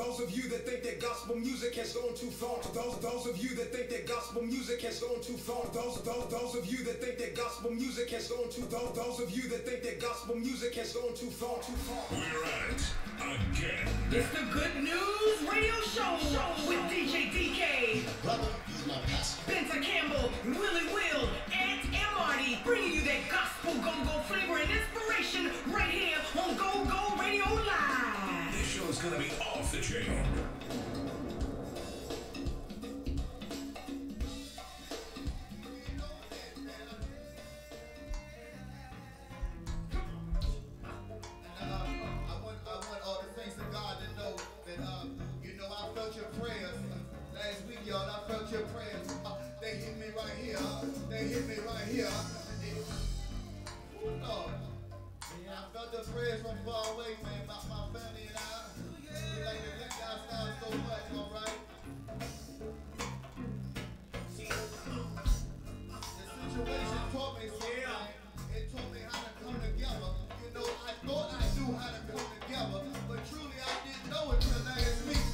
those of you that think that gospel music has gone too far, those of you that think that gospel music has gone too far, those of you that think that gospel music has gone too those of you that think that gospel music has gone too far. We're at it again. It's the Good News Radio Show with DJ DK, Brother, he's my pastor. Spencer Campbell, Willie Will, Ant and Marty, bringing you that gospel go-go flavor and inspiration right here on GoGo Radio Live. This show is gonna be off the chain. They hit me right here. They hit me right here. Lord. I felt the prayers from far away, man. My family and I. We like to thank God stars so much, alright? The situation taught me something. It taught me how to come together. You know, I thought I knew how to come together, but truly I didn't know until last week.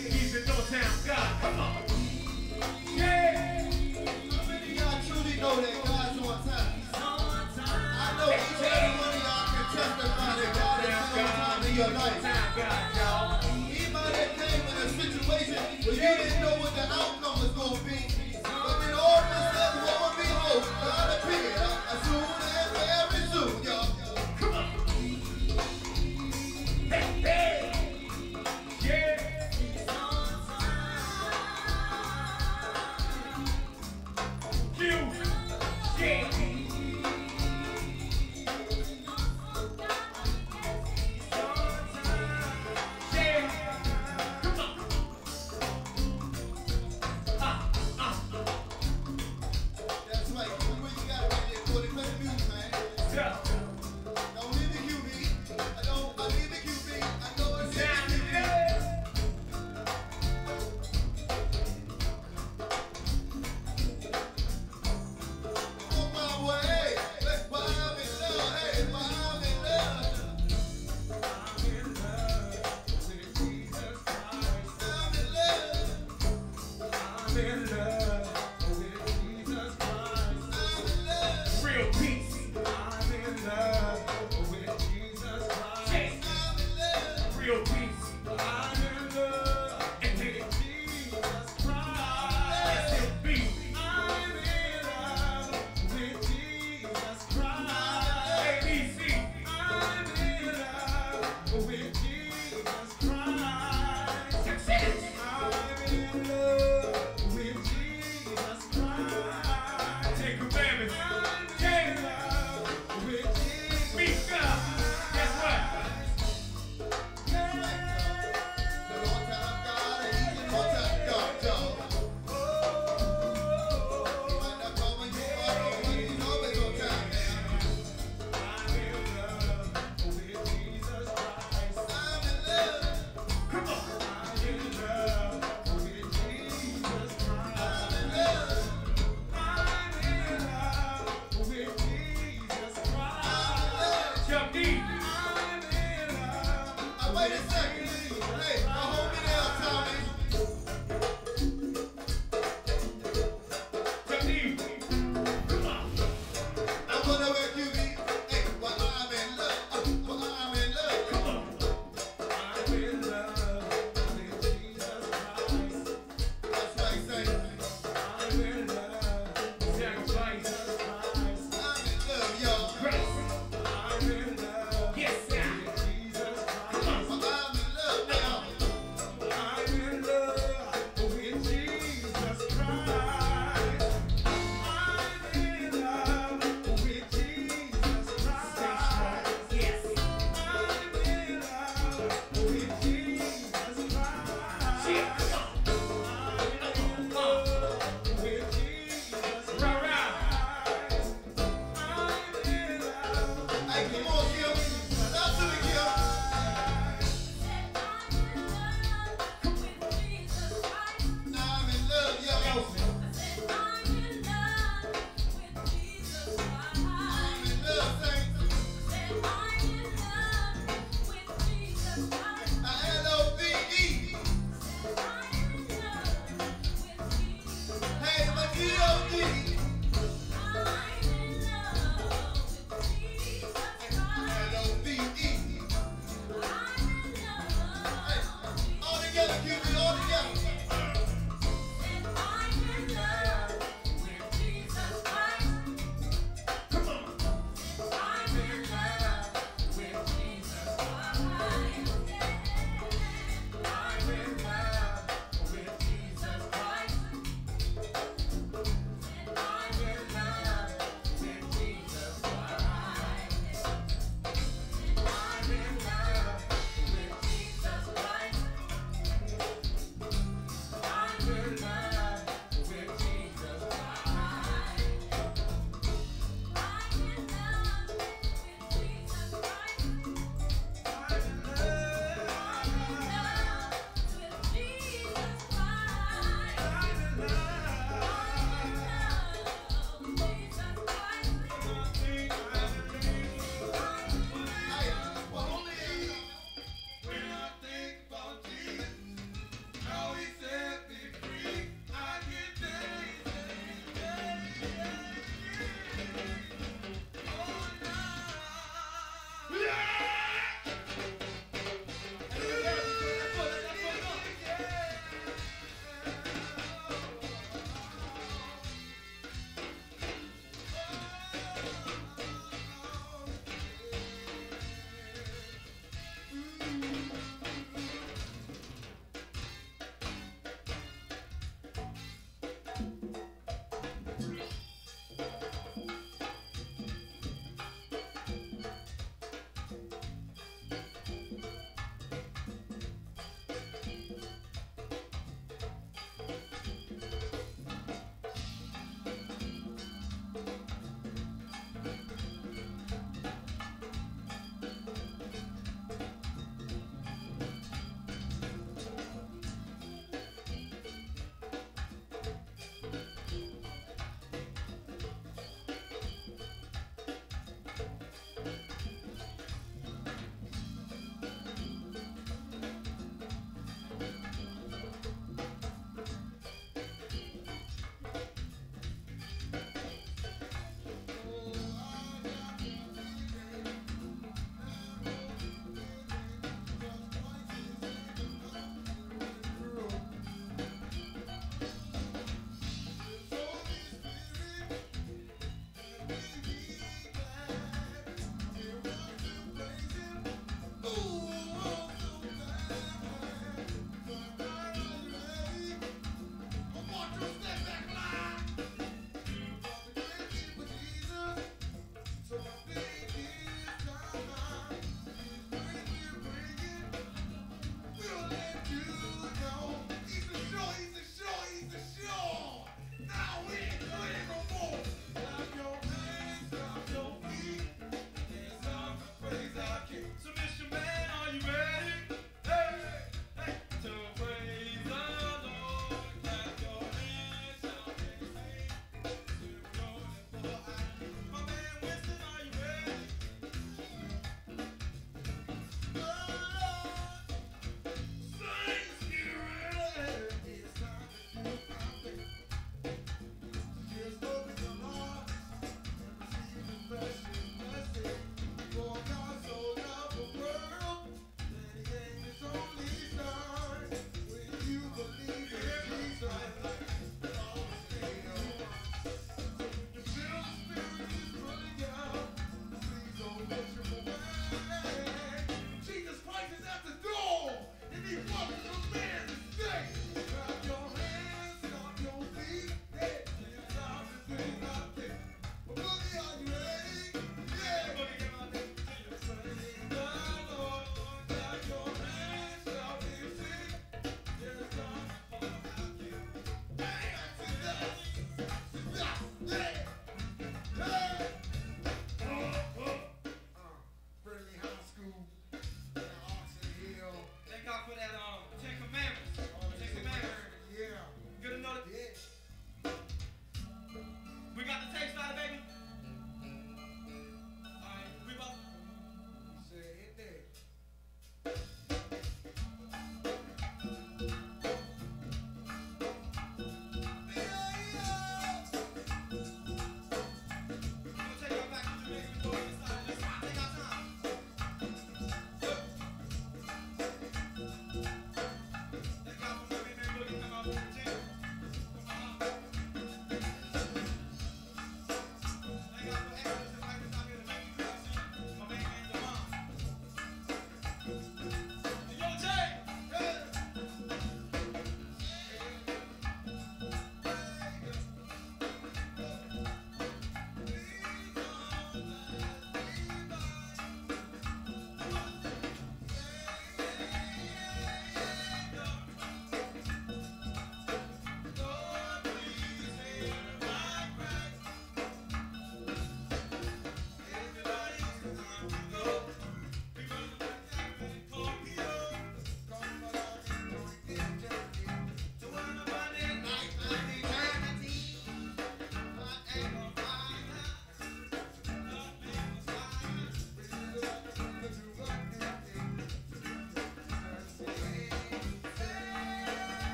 He's the no-town God. Come on. Yeah. How many of y'all truly know that God's on time? I know each and every one of y'all can testify that God is on time in your life. No-town God, y'all. He might have came in a situation where you didn't know what the outcome was going to be. But then all of a sudden, what would be hope? God appeared as soon and very soon, y'all. Come on. Hey, hey. Yeah. Q. Yeah. That's right. You got it right there, Cody. Play the music, man. Yeah. Don't leave the QB. I leave the QB. I know it's Down the the QB. bed. On my way. Let's buy him in love. Hey, buy him in love. I'm in love. Real peace. Real peace. SMB. ABC. Success. Ten Commandments. Ten. Speak up. Guess what? The Lord time God and He's the Lord time God, y'all. He might not come when you are, but He's always on time, man. I'm in love. Come on. Jump deep. Wait a second. Hey, now hold me down, Tommy. Jump deep. Come on. I'm gonna where you be. Hey, well, I'm in love. Well, I'm in love. Come on. That's right, say. Sacrifice. I'm in love, y'all. Grace. Yes, sir. Come on. Well, I'm in love now. Yes. Shit. Come on. Rah, rah. Hey, come on, Kim. Stop to the Kim. I'm in love, y'all. I'm in love, saints. L-O-V-E.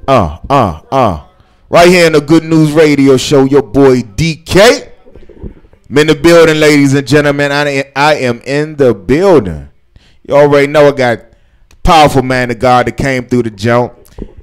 Right here in the Good News Radio Show, your boy DK. I'm in the building, ladies and gentlemen. I am in the building. You already know I got powerful man of God that came through the jump.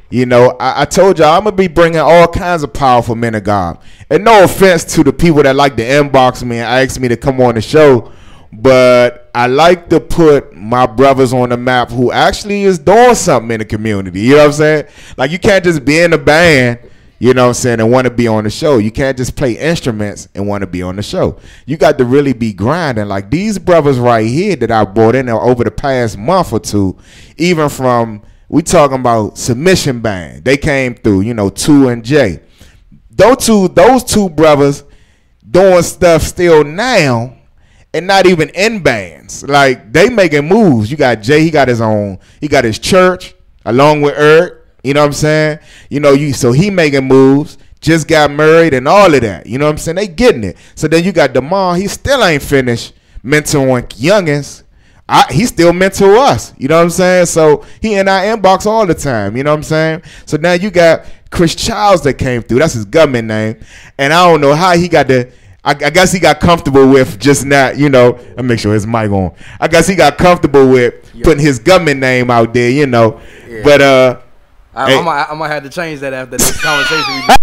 You know, I told y'all I'm going to be bringing all kinds of powerful men of God. And no offense to the people that like to inbox me and ask me to come on the show, but I like to put my brothers on the map who actually is doing something in the community. You know what I'm saying? Like, you can't just be in a band, you know what I'm saying, and want to be on the show. You can't just play instruments and want to be on the show. You got to really be grinding. Like these brothers right here that I brought in there over the past month or two, even from, we talking about Submission Band. They came through, you know, 2 and J. Those two brothers doing stuff still now and not even in bands. Like, they making moves. You got Jay, he got his church along with Eric. You know what I'm saying? You know, so he making moves, just got married and all of that. You know what I'm saying? They getting it. So then you got DeMar, he still ain't finished mentoring youngins. He still mentor us. You know what I'm saying? So he in our inbox all the time. You know what I'm saying? So now you got Chris Childs that came through. That's his government name. And I don't know how he got I guess he got comfortable with just not, you know, I make sure his mic on. I guess he got comfortable with putting his government name out there, you know. Yeah. But I might have to change that after this conversation we did.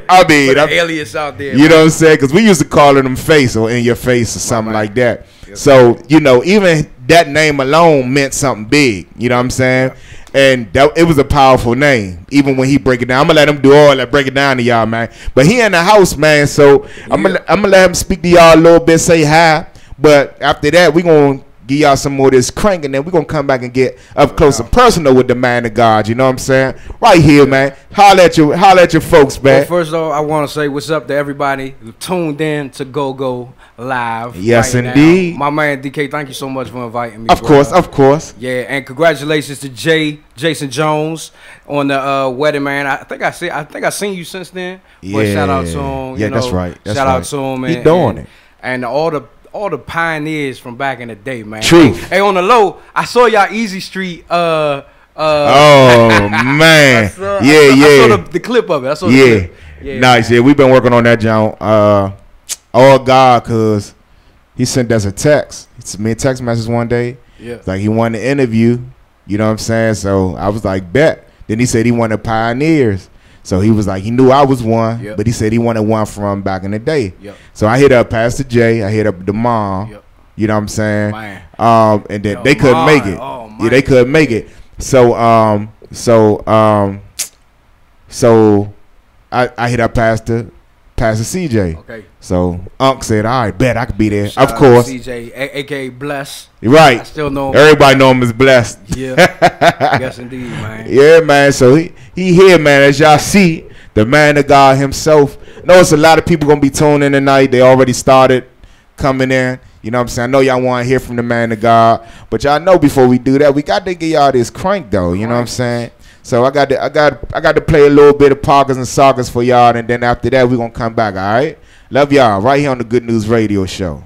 I mean, alias out there. You know what I'm saying? Because we used to call him face or in your face or something like that. Yep. So, you know, even that name alone meant something big. You know what I'm saying? Yep. And it was a powerful name, even when he break it down. I'm going to let him do all that, break it down to y'all, man. But he in the house, man, so I'm going to let him speak to y'all a little bit, say hi. But after that, we going to give y'all some more of this crank, and then we're going to come back and get up close and personal with the man of God. You know what I'm saying? Right here, man. Holla at your folks, man. Well, first of all, I want to say what's up to everybody who tuned in to GoGo Live. Yes, right indeed. Now. My man DK, thank you so much for inviting me. Of course. Yeah, and congratulations to Jason Jones on the wedding, man. I think I seen you since then. Yeah. But shout out to him. Yeah, that's right. Shout out to him. He doing it. And all the pioneers from back in the day, man. True. Hey, on the low, I saw y'all Easy Street. Oh man. I saw the clip of it. I saw the clip. Yeah, nice. Man. Yeah, we've been working on that, John. All God, cause he sent us a text. He sent me a text message one day. Yeah. Like he wanted to interview. You know what I'm saying? So I was like, bet. Then he said he wanted pioneers. So he was like, he knew I was one, but he said he wanted one from back in the day. Yep. So I hit up Pastor J, I hit up the mom, you know what I'm saying? Man. And then they couldn't make it. Oh, yeah, they couldn't make it. So I hit up Pastor CJ. Okay. So Unc said, all right, bet I could be there. Shout of course. CJ, aka Bless. Right. I still know him. Everybody know him as Blessed. Yeah. Yes, indeed, man. Yeah, man. So he here, man. As y'all see, the man of God himself. I know it's a lot of people gonna be tuning in tonight. They already started coming in. You know what I'm saying? I know y'all want to hear from the man of God, but y'all know before we do that, we got to get y'all this crank though. You know what I'm saying? So I got to play a little bit of Parkers and Sagas for y'all, and then after that we're gonna come back. All right? Love y'all right here on the Good News Radio Show.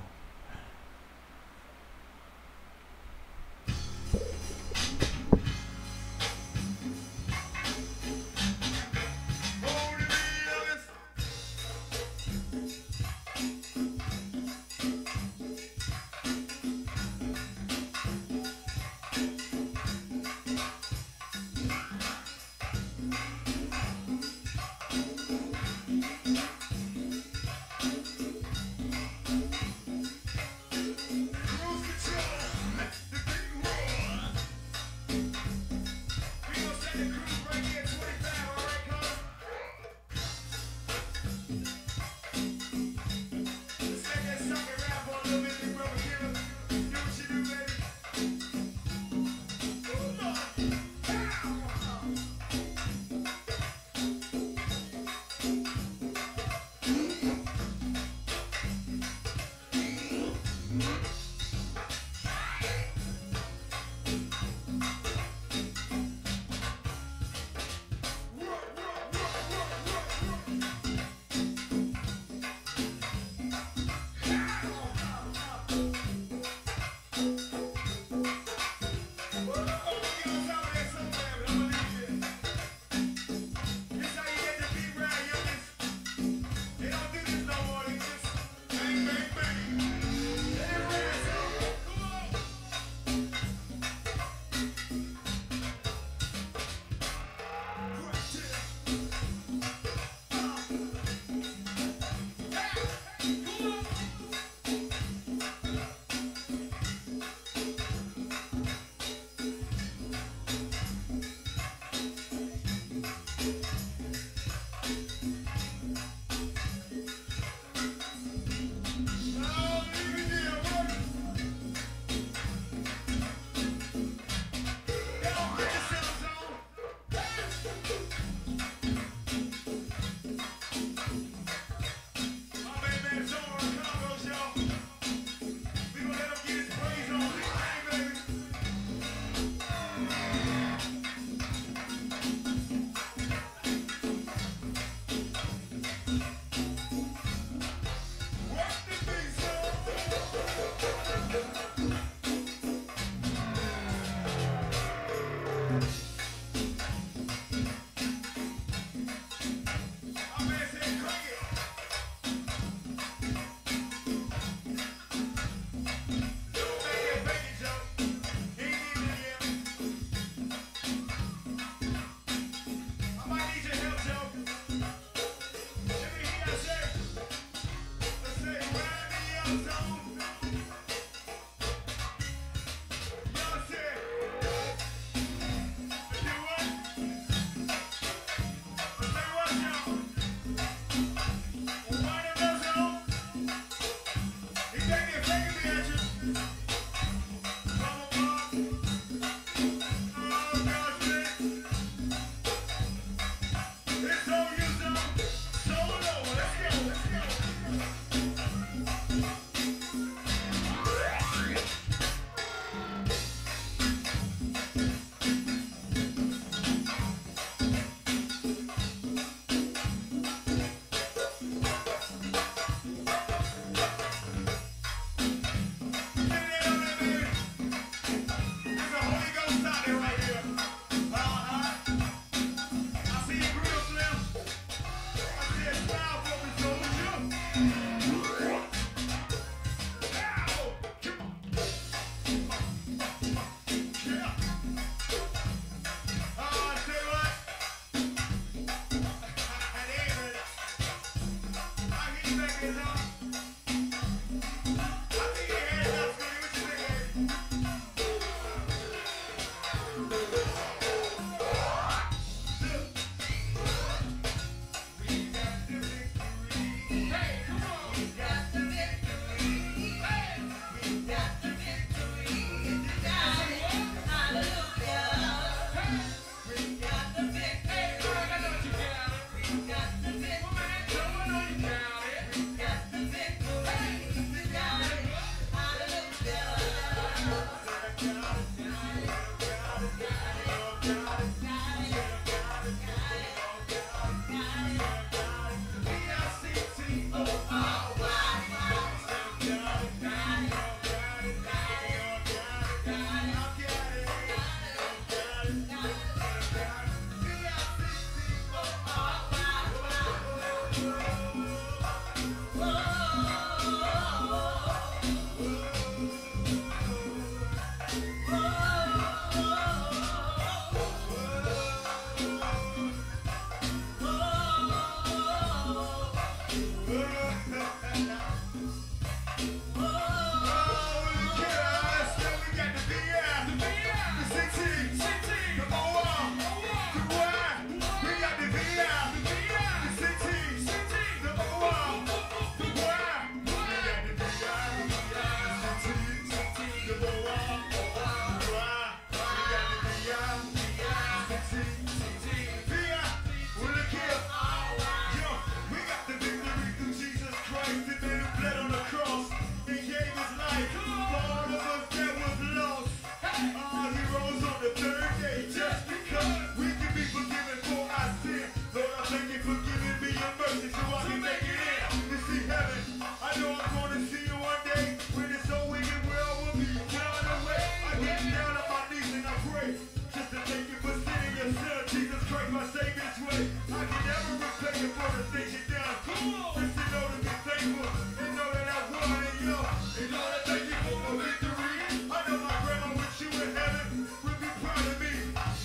way. I can never repay you for the things you done. Just to know to be thankful and know that I won and yo. And Lord, I thank you for my victory. I know my grandma with you in heaven would be proud of me.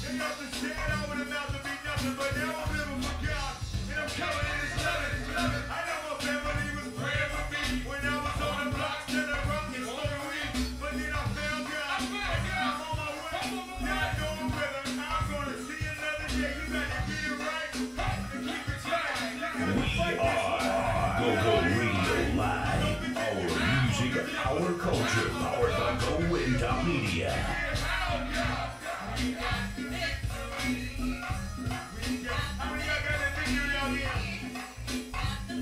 They understand I would amount to be nothing, but now I'm living for God. And I'm covered in His loving. I know my family was praying for me when I was on the block, selling rock and smoking weed. But then I found God. And now I'm on my way. Now I know I'm with Him. I'm gonna see another day. You gotta get it right and keep it tight. We are GoGo Radio Live. Our music, our culture, powered by GoGo Media. How many of y'all got that victory out here? How many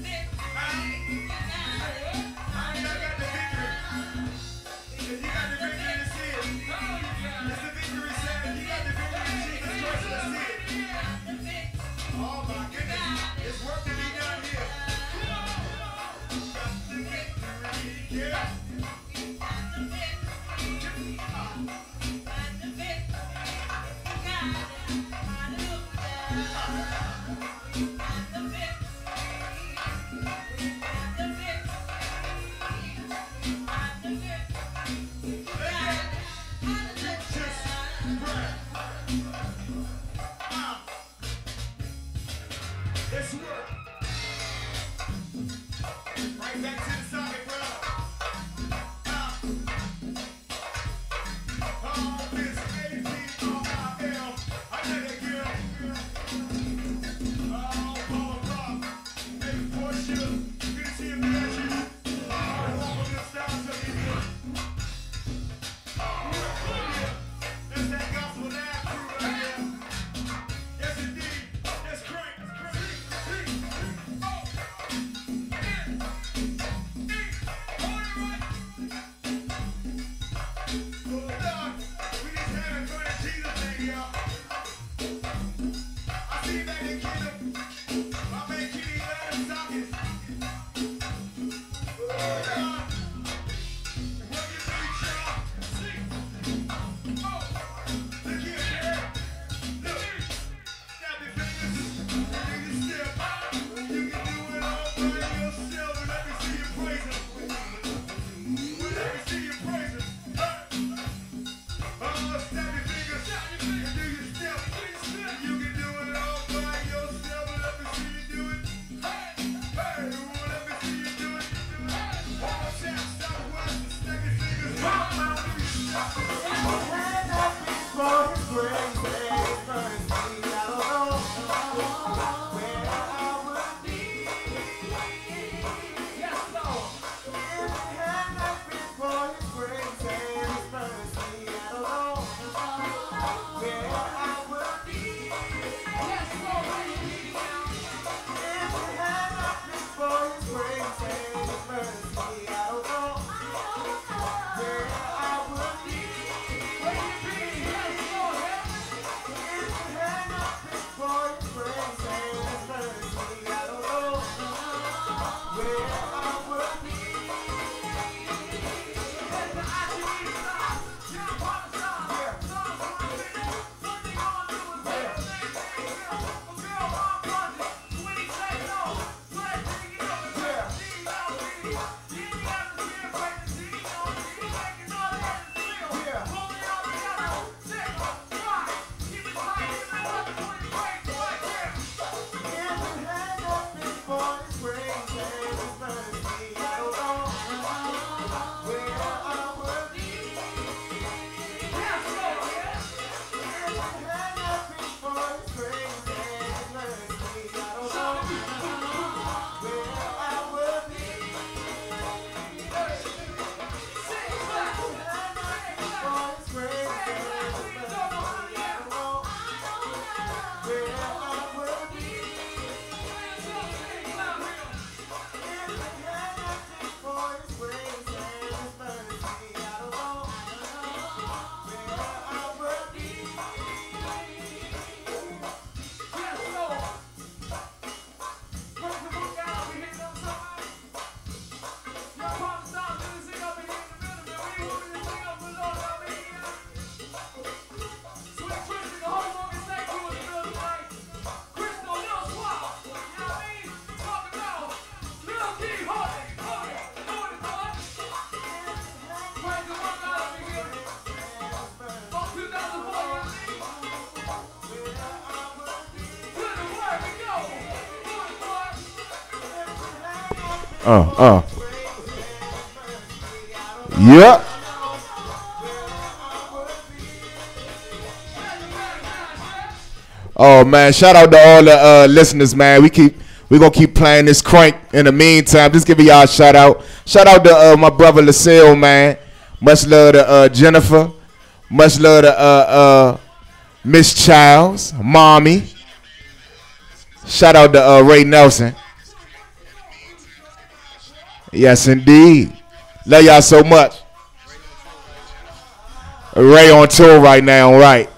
of y'all got the victory? If you got the victory, let's see it. It's the victory sound. If you got the victory in Jesus Christ, let's see it. Oh my goodness. It's work to be done here. Got the victory. Yeah. Let's work. Right back to the side, bro. Oh, Miss A-P-R-I-L. I know that girl. Oh, Paul Rock. Hey, Portia. Good to see you, man. Oh, all of this style, so you good. That's that gospel lab crew right there. Yes, indeed. That's crank. Yep. Oh man, shout out to all the listeners, man. We gonna keep playing this crank in the meantime. Just giving y'all a shout out. Shout out to my brother LaSalle, man. Much love to Jennifer. Much love to Miss Childs, Mommy. Shout out to Ray Nelson. Yes, indeed. Love y'all so much. Ray on tour right now, right?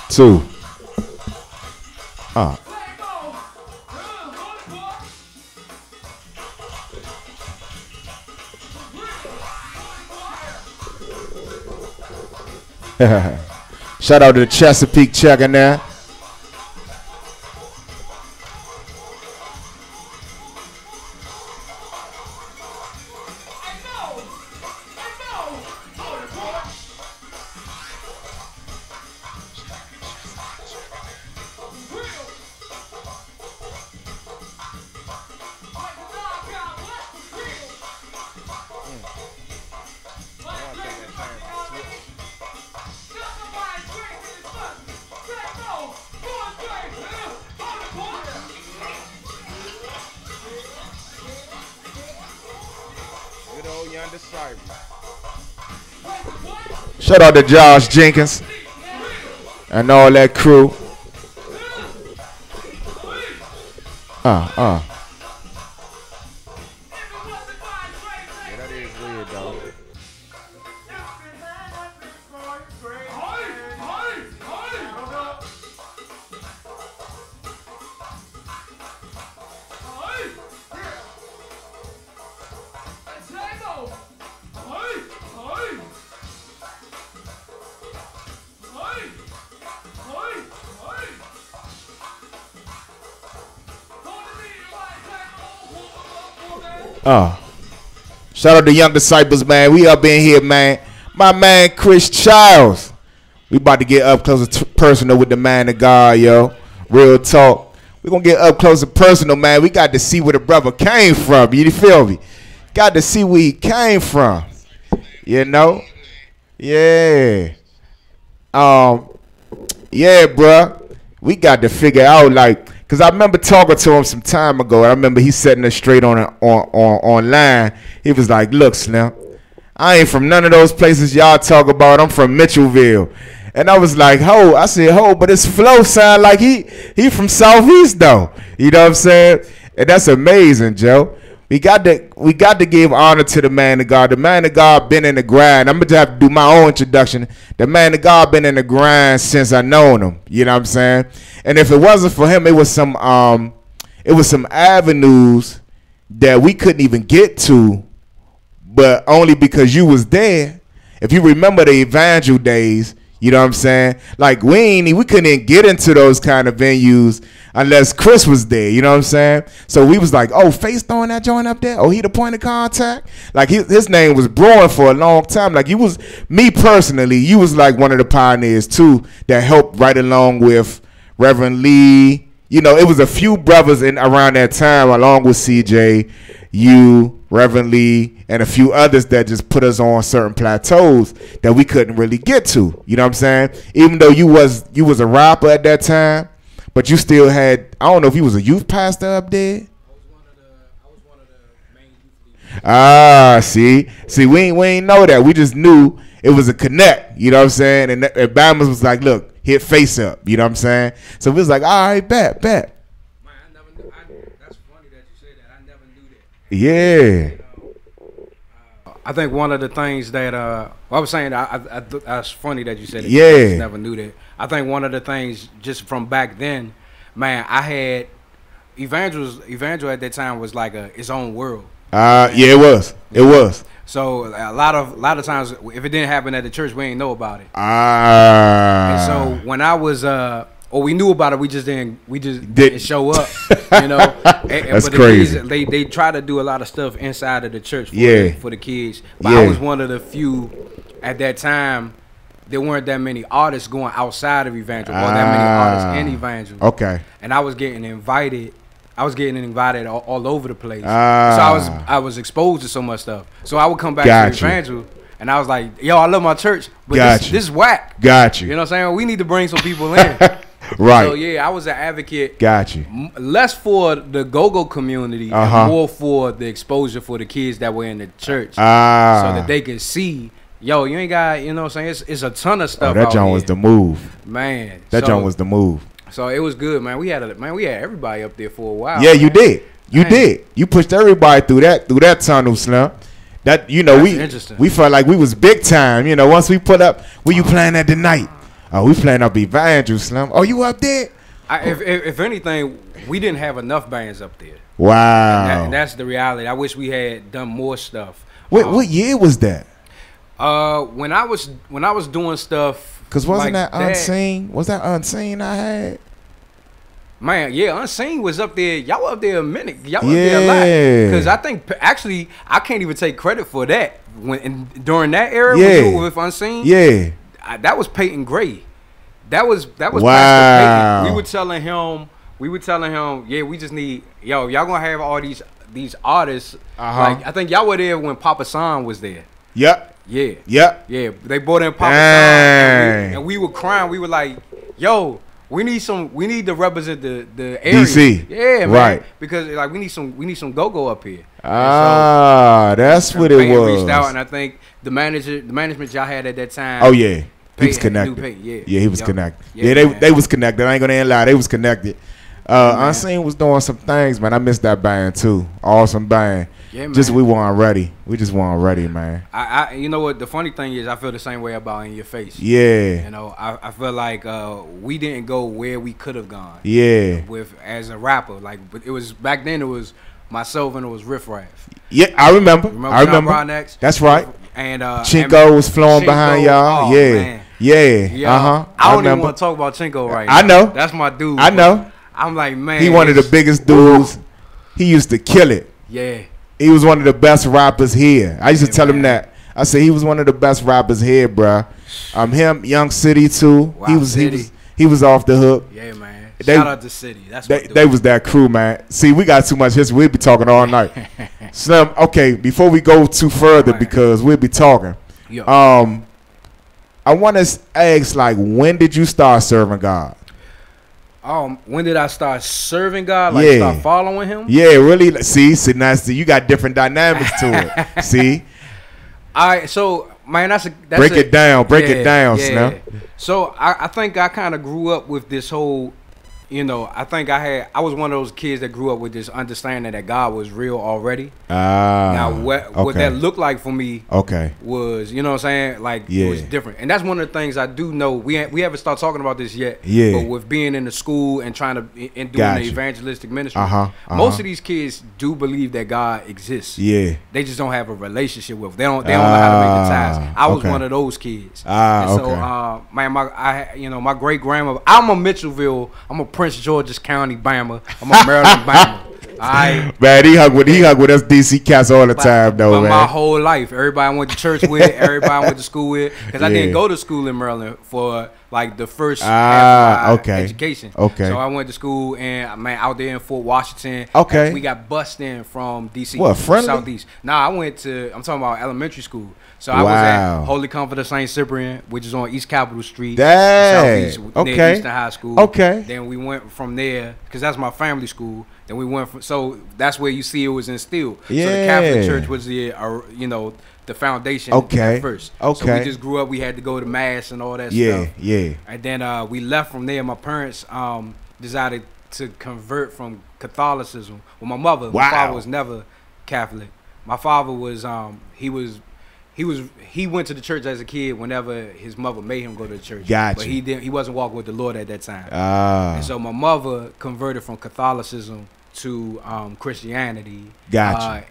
Two. Shout out to the Chesapeake checking there. Shout out to Josh Jenkins and all that crew. Yeah, that is weird, dog. Shout out to Young Disciples, man. We up in here, man. My man Chris Childs. We about to get up close and personal with the man of God, yo. Real talk. We gonna get up close and personal, man. We got to see where the brother came from. You feel me? Got to see where he came from. You know? Yeah. Yeah, bruh. We got to figure out, like, because I remember talking to him some time ago. I remember he setting us straight online. He was like, look, Slim, I ain't from none of those places y'all talk about. I'm from Mitchellville. And I was like, I said, but his flow sound like he from Southeast, though. You know what I'm saying? And that's amazing, Joe. We got to give honor to the man of God. The man of God been in the grind. I'm going to have to do my own introduction. The man of God been in the grind since I known him. You know what I'm saying? And if it wasn't for him, it was some avenues that we couldn't even get to, but only because you was there. If you remember the Evangel days, you know what I'm saying? Like we couldn't even get into those kind of venues unless Chris was there, you know what I'm saying? So we was like, oh, Face throwing that joint up there? Oh, he the point of contact? Like his name was brewing for a long time. Like me personally, you was like one of the pioneers too that helped right along with Reverend Lee. You know, it was a few brothers in around that time along with CJ, you, Reverend Lee, and a few others that just put us on certain plateaus that we couldn't really get to. You know what I'm saying? Even though you was a rapper at that time, but you still had, I don't know if you was a youth pastor up there. I was one of the main youth leaders. Ah, see, we ain't know that. We just knew it was a connect. You know what I'm saying? And Bama's was like, look, hit face up. You know what I'm saying? So we was like, all right, bet. Man, I never knew. That's funny that you say that. I never knew that. Yeah. I think one of the things that I was saying, that's funny that you said it. Yeah. I just never knew that. I think one of the things just from back then, man, I had Evangel at that time was like its own world. Yeah, it was. So a lot of times, if it didn't happen at the church, we ain't know about it. Ah. And so when I was or we knew about it, we just didn't show up. You know, That's but the crazy. Kids, they try to do a lot of stuff inside of the church for the kids. But Yeah. I was one of the few at that time. There weren't that many artists going outside of Evangel, or that many artists in Evangel. Okay. And I was getting invited. All over the place. So I was exposed to so much stuff. So I would come back to Evangel, and I was like, yo, I love my church, but this is whack. Got you. You know what I'm saying? We need to bring some people in. Right. So yeah, I was an advocate. Got you. Less for the GoGo community, and more for the exposure for the kids that were in the church, so that they could see. Yo, you ain't got, you know what I'm saying? It's a ton of stuff. That John was the move. Man. That John was the move. So it was good, man. We had everybody up there for a while. Yeah, man. you did. You did. You pushed everybody through that tunnel, Slim. That, you know, we felt like we was big time. You know, once we put up, where you playing at the night? Oh, we playing up Evangel, Slim. Oh, you up there? If anything, we didn't have enough bands up there. Wow. And that's the reality. I wish we had done more stuff. What year was that? When I was doing stuff. Cause wasn't like that Unseen? Was that Unseen I had? Man, yeah, Unseen was up there. Y'all were up there a minute. Y'all were up there a lot. Because I think, actually, I can't even take credit for that. During that era, when you were with Unseen, that was Peyton Gray. That was wow. Pastor Peyton. We were telling him, yeah, we just need, y'all gonna have all these artists. Like, I think y'all were there when Papa San was there. Yep. Yeah. Yep. Yeah. They brought in Papa San, and we were crying. We were like, yo, we need to represent the area. DC. Yeah, man. Right. Because like we need some go-go up here. That's what it was. Reached out, and I think the management y'all had at that time. Oh yeah. He was connected. Yeah, he was connected. Yeah, they was connected. I ain't gonna lie, they was connected. Unseen was doing some things, man. I missed that band too. Awesome band. Yeah, man. Just we weren't ready. We just weren't ready, man. You know what? The funny thing is, I feel the same way about In Your Face. Yeah. You know, I feel like we didn't go where we could have gone. Yeah. With as a rapper, like, but it was back then. It was myself and it was Riff Raff. Yeah, I remember. I remember. That's right. And Chinko was flowing behind y'all. Oh, yeah. Man. Yeah. I don't even want to talk about Chinko right now. I know. That's my dude. I know. I'm like, man. He one of the biggest dudes. He used to kill it. Yeah. He was one of the best rappers here. I used to tell him that. I said he was one of the best rappers here, bruh. him, Young City too. Wow, he was off the hook. Yeah, man. Shout out to City. That's what they was that crew, man. See, we got too much history. We'll be talking all night. Slim, okay, before we go too further, because we'll be talking. Yo. I want to ask, like, when did you start serving God? When did I start serving God? Like, start following Him? Yeah, really. See, now you got different dynamics to it. See. All right, so man, that's break it down, Slim. So I think I kind of grew up with this whole, I was one of those kids that grew up with this understanding that God was real already. Now what that looked like for me was, you know what I'm saying, like it was different. And that's one of the things I do know. We haven't started talking about this yet. Yeah. But with being in the school and trying to doing the evangelistic ministry, most of these kids do believe that God exists. Yeah. They just don't have a relationship with. They don't know how to make the ties. I was one of those kids. So my great grandmother. I'm a Mitchellville. I'm a Prince George's County Bama. I'm a Maryland Bama. Man, he hung with us DC cats all the time though, man. My whole life, everybody I went to church with, everybody I went to school with, because I didn't go to school in Maryland for like the first half of my education. Okay. So I went to school and man out there in Fort Washington. Okay. We got bussed in from DC. What, friendly? Southeast. Nah, I'm talking about elementary school. So I was at Holy Comfort of St. Cyprian, which is on East Capitol Street, Southeast, near Eastern High School. Okay. Then we went from there, because that's my family school. Then we went from, so that's where you see it was instilled. Yeah. So the Catholic Church was the, the foundation at first. Okay. So we just grew up, we had to go to mass and all that stuff. Yeah. And then we left from there. My parents decided to convert from Catholicism. Well, my mother, my father was never Catholic. My father was, he went to the church as a kid whenever his mother made him go to the church. Gotcha. But he wasn't walking with the Lord at that time. And so my mother converted from Catholicism to Christianity. Gotcha.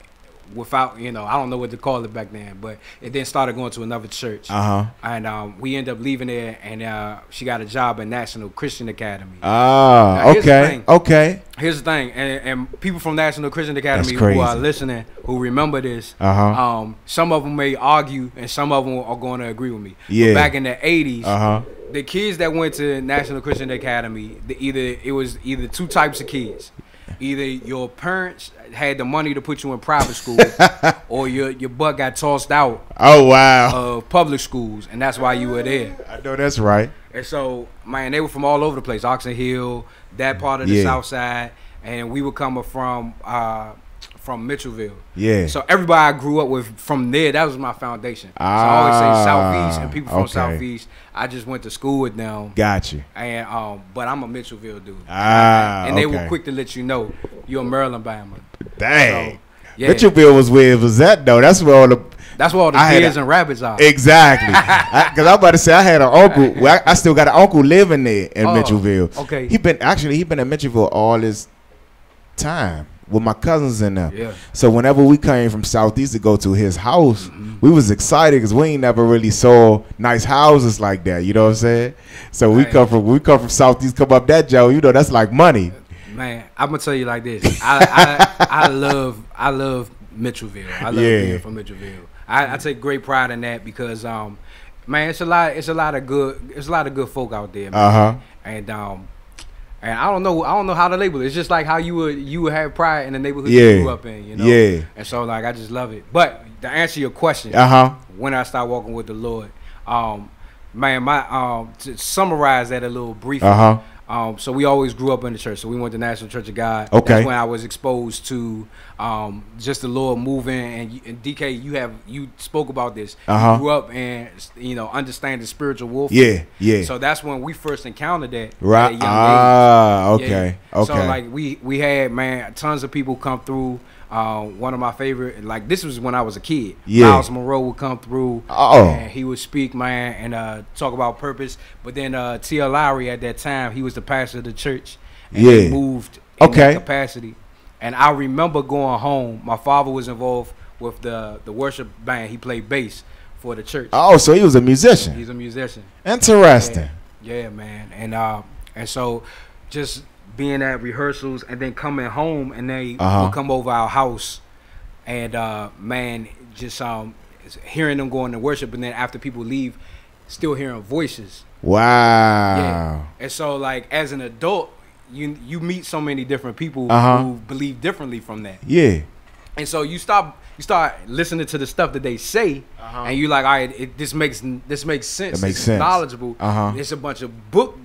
Without, I don't know what to call it back then, but it then started going to another church. And we ended up leaving there, and she got a job at National Christian Academy. Okay. Here's the thing, and people from National Christian Academy who are listening, who remember this, some of them may argue, and some of them are going to agree with me. Yeah. But back in the 80s, the kids that went to National Christian Academy, it was either two types of kids. Either your parents had the money to put you in private school, or your butt got tossed out. Oh wow! Of public schools, and that's why you were there. I know that's right. And so, man, they were from all over the place, Oxon Hill, that part of the South Side, and we were coming from Mitchellville. Yeah. So everybody I grew up with from there, that was my foundation. So I always say Southeast, and people from Southeast, I just went to school with them. Gotcha. And but I'm a Mitchellville dude. And they were quick to let you know you're a Maryland Bama. Dang. So, Mitchellville was where it was at though. That's where all the deers and rabbits are. Exactly. Because I'm about to say I had an uncle. Well, I still got an uncle living there in Mitchellville. Okay. He been in Mitchellville all his time with my cousins in there. Yeah. So whenever we came from Southeast to go to his house, we was excited because we ain't never really saw nice houses like that. You know what I'm saying? So we come from Southeast, come up that Joe. That's like money. Man, I'm gonna tell you like this. I love Mitchellville. I love being from Mitchellville. I take great pride in that because man, it's a lot of good folk out there, man. And I don't know how to label it. It's just like how you would have pride in the neighborhood you grew up in, Yeah. And so like I just love it. But to answer your question, when I start walking with the Lord, man, to summarize that a little briefly. So we always grew up in the church. So we went to National Church of God. Okay. That's when I was exposed to just the Lord moving. And DK, you spoke about this. You grew up and understanding spiritual warfare. Yeah. So that's when we first encountered that. Right. At a young age. Okay. So like we had, man, tons of people come through. One of my favorite, like this was when I was a kid. Miles Monroe would come through, and he would speak, man, and talk about purpose. But then T.L. Lowry at that time, he was the pastor of the church, and he moved in that capacity. And I remember going home. My father was involved with the worship band. He played bass for the church. Oh, so he was a musician. He's a musician. Interesting. Yeah, man, and so just being at rehearsals and then coming home and they would come over our house and man, just hearing them going to worship, and then after people leave, still hearing voices. Wow. Yeah. And so like as an adult, you meet so many different people who believe differently from that. Yeah. And so you start listening to the stuff that they say, and you're like, all right, this makes sense. It makes sense. It's knowledgeable. It's a bunch of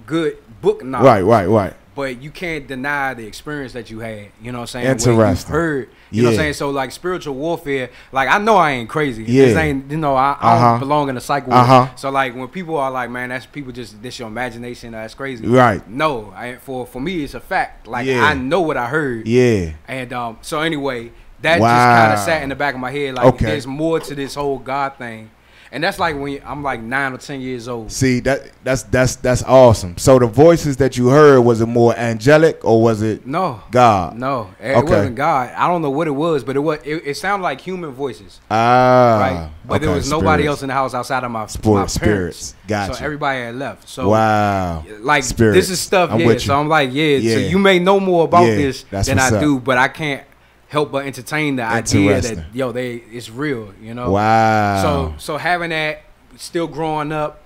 good book knowledge. Right. But you can't deny the experience that you had. You know what I'm saying? Interesting. What you've heard. You know what I'm saying? So like spiritual warfare, like I know I ain't crazy. This ain't, I don't belong in a cycle. So like when people are like, man, that's people just, this your imagination, that's crazy. Right. No, for me it's a fact. Like I know what I heard. Yeah. And so anyway, that just kind of sat in the back of my head. Like there's more to this whole God thing. And that's like when I'm like 9 or 10 years old. See, that's awesome. So the voices that you heard, was it more angelic or was it God? No, it wasn't God. I don't know what it was, but it sounded like human voices. Right? But there was nobody else in the house outside of my parents. Gotcha. So everybody had left. So wow. Like this is stuff, so I'm like, so you may know more about this than I do, but I can't help but entertain the idea that it's real, you know. Wow. So having that, still growing up,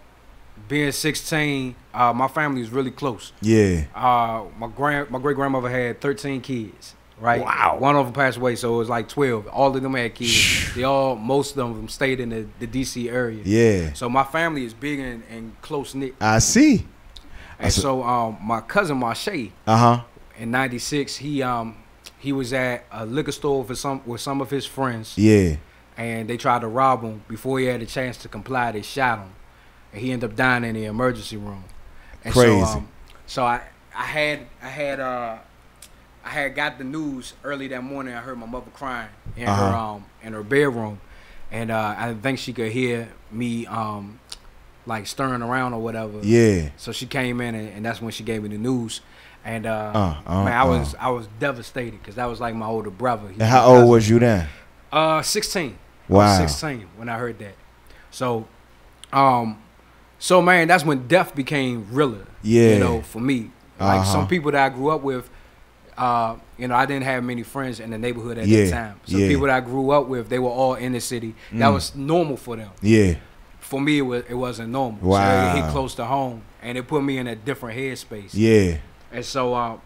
being 16, my family is really close. Yeah. My great grandmother had 13 kids. Right. Wow. One of them passed away, so it was like 12. All of them had kids. Most of them stayed in the DC area. Yeah. So my family is big and close knit. I see. And so my cousin Marche, in '96, he was at a liquor store with some of his friends. Yeah. And they tried to rob him. Before he had a chance to comply, they shot him. And he ended up dying in the emergency room. And crazy. So I had got the news early that morning. I heard my mother crying in her bedroom. And I think she could hear me like stirring around or whatever. Yeah. So she came in and that's when she gave me the news. And I was devastated because that was like my older brother. And how old was you then? 16. Wow. I was 16 when I heard that. So man, that's when death became realer. Yeah. You know, for me, like some people that I grew up with, I didn't have many friends in the neighborhood at that time. So people that I grew up with, they were all in the city. That was normal for them. Yeah. For me, it wasn't normal. Wow. So it hit close to home, and it put me in a different headspace. Yeah. And so,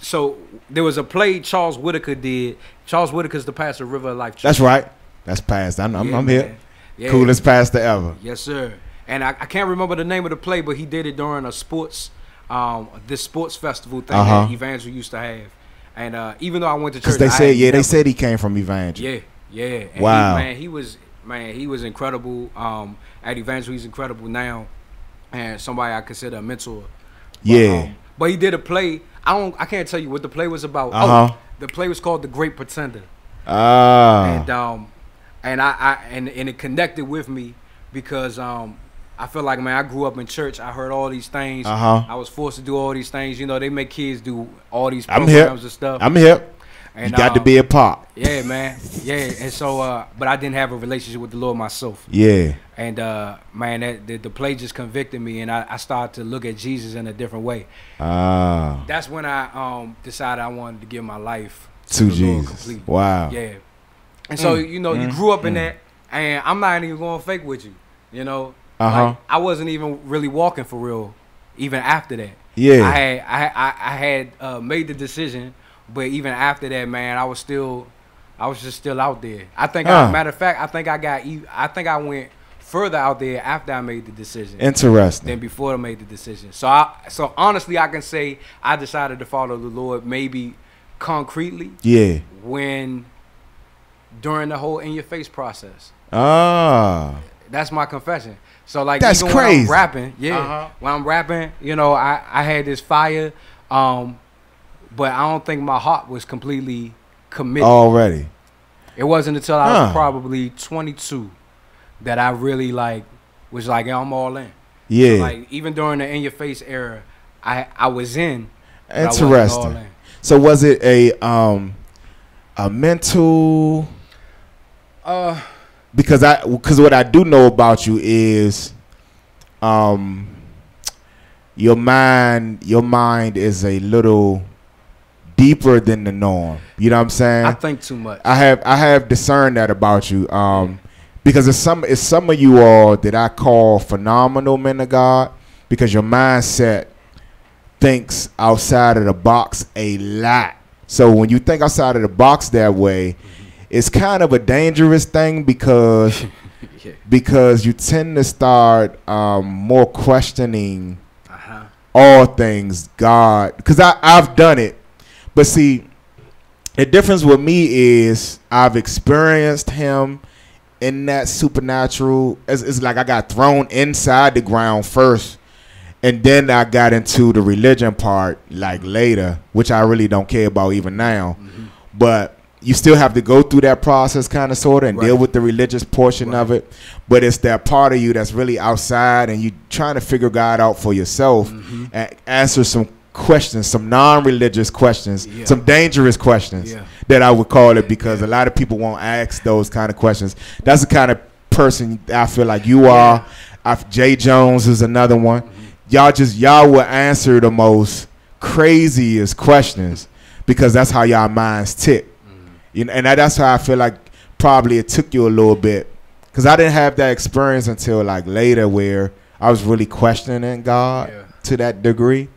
so there was a play Charles Whitaker did. Charles Whitaker's the pastor of River of Life Church. That's right. That's pastor. I'm here. Yeah. Coolest pastor ever. Yes, sir. And I can't remember the name of the play, but he did it during a sports festival thing that Evangel used to have. And even though I went to church, because they said he came from Evangel. Yeah. And wow. He was incredible. At Evangel, he's incredible now, and somebody I consider a mentor. But he did a play. I can't tell you what the play was about. The play was called The Great Pretender. And it connected with me because I feel like, man, I grew up in church. I heard all these things. I was forced to do all these things. You know, they make kids do all these programs and stuff. I'm hip. And you got to be a pop. Yeah, man. Yeah. And so, but I didn't have a relationship with the Lord myself. Yeah. And, man, the play just convicted me, and I started to look at Jesus in a different way. That's when I decided I wanted to give my life to Jesus. Completely. Wow. Yeah. And so, you grew up in that, and I'm not even going to fake with you, you know. Like, I wasn't even really walking for real, even after that. Yeah. I had made the decision, but even after that, man, I was just still out there. I think, matter of fact, I think I went further out there after I made the decision. Interesting. Than before I made the decision. So honestly, I can say I decided to follow the Lord maybe concretely. Yeah. During the whole In Your Face process. That's my confession. So like, that's even crazy. when I'm rapping, when I'm rapping, I had this fire, but I don't think my heart was completely committed already. It wasn't until I was probably 22 that I really was like, I'm all in. Yeah. So like, even during the In Your Face era, I was in. Interesting. So was it a mental? Because what I do know about you is, your mind is a little deeper than the norm. You know what I'm saying? I think too much. I have discerned that about you. Because it's some of you all that I call phenomenal men of God, because your mindset thinks outside of the box a lot. So when you think outside of the box that way, it's kind of a dangerous thing because because you tend to start more questioning all things God. Because I've done it. But see, the difference with me is I've experienced him in that supernatural. It's like I got thrown inside the ground first, and then I got into the religion part like later, which I really don't care about even now. But you still have to go through that process kind of sort of and deal with the religious portion of it, but it's that part of you that's really outside and you trying to figure God out for yourself and answer some questions, some non-religious questions, some dangerous questions that I would call it, because a lot of people won't ask those kind of questions. That's the kind of person I feel like you are. Jay Jones is another one. Y'all will answer the most craziest questions because that's how y'all minds tick. You know, and that's how I feel like probably it took you a little bit, because I didn't have that experience until like later where I was really questioning God to that degree.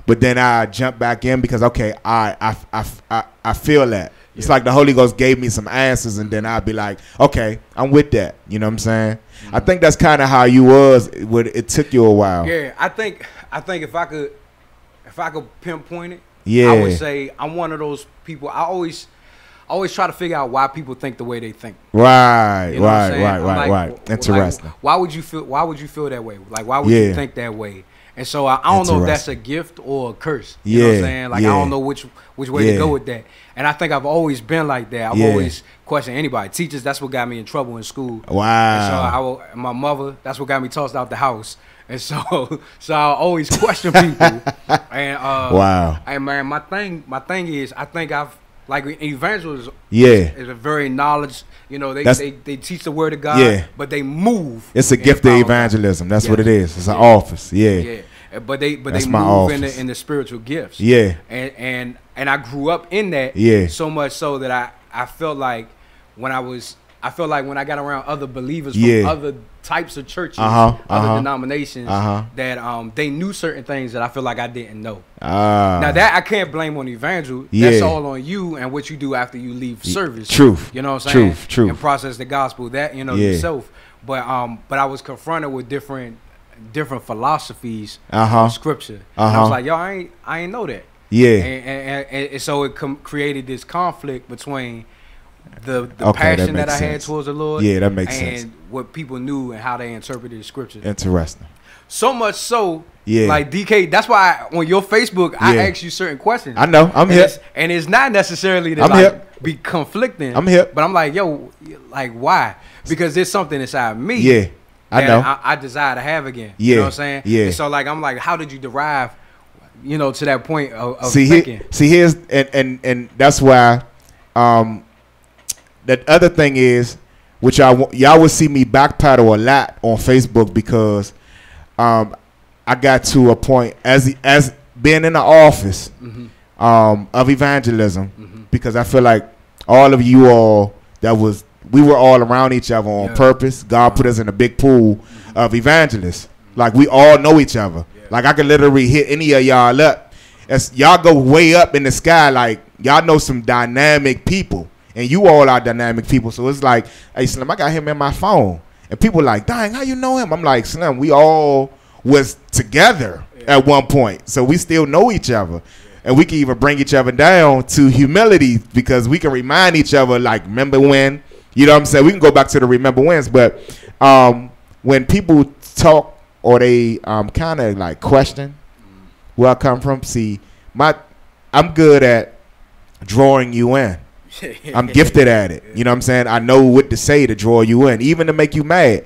But then I jumped back in because I feel that. It's like the Holy Ghost gave me some answers, and then I'd be like, okay, I'm with that. You know what I'm saying? I think that's kind of how you was. It took you a while. Yeah, I think if I could pinpoint it, I would say I'm one of those people. I always try to figure out why people think the way they think. Right, you know right. Interesting. Like, why would you feel that way? Like, why would you think that way? And so I don't know if that's a gift or a curse. You know what I'm saying? Like, I don't know which way to go with that. And I think I've always been like that. I've always questioned anybody. Teachers, that's what got me in trouble in school. Wow. And so my mother, that's what got me tossed out the house. And so I always question people. And wow. And man, my thing is, I think I've, like, evangelism is a very knowledge. You know, they teach the word of God, but they move. It's a gift of evangelism. That's what it is. It's an office. Yeah. But they move in the spiritual gifts. Yeah. And I grew up in that. So much so that I felt like when I got around other believers from other types of churches, other denominations, that they knew certain things that I feel like I didn't know. Now that I can't blame on the evangel. That's all on you and what you do after you leave service. Truth. You know what I'm saying? Truth. And process the gospel. That, you know, yourself. But I was confronted with different philosophies of scripture. And I was like, yo, I ain't know that. And so it created this conflict between the passion that I had towards the Lord, that makes sense, and what people knew and how they interpreted the scriptures. Interesting. So much so, like DK, that's why on your Facebook I ask you certain questions. I know, I'm here, and it's not necessarily to be conflicting. I'm here, but I'm like, yo, like, why? Because there's something inside me. I know. I desire to have again. You know what I'm saying? And so like, I'm like, how did you derive, you know, to that point of thinking? Here's and that's why. The other thing is, which y'all will see me backpedal a lot on Facebook, because I got to a point as being in the office of evangelism, because I feel like all of you all we were all around each other on purpose. God put us in a big pool of evangelists. Like, we all know each other. Like, I could literally hit any of y'all up. As y'all go way up in the sky, like, y'all know some dynamic people. And you all are dynamic people. So it's like, hey, Slim, I got him in my phone. And people like, dang, how you know him? I'm like, Slim, we all was together at one point. So we still know each other. And we can even bring each other down to humility, because we can remind each other, like, remember when? You know what I'm saying? We can go back to the remember whens. But when people talk or they kind of like question where I come from, see, I'm good at drawing you in. I'm gifted at it. You know what I'm saying? I know what to say to draw you in, even to make you mad.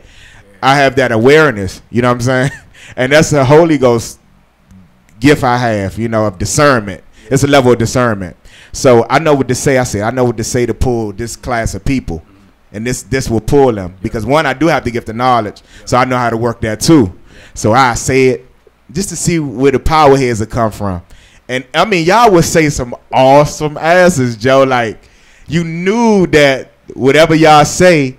I have that awareness. You know what I'm saying? And that's a Holy Ghost gift I have, you know, of discernment. It's a level of discernment. So I know what to say. I know what to say to pull this class of people. And this will pull them. Because, one, I do have the gift of knowledge. So I know how to work that too. So I say it just to see where the power heads will come from. And, I mean, y'all would say some awesome answers, Joe. Like, you knew that whatever y'all say,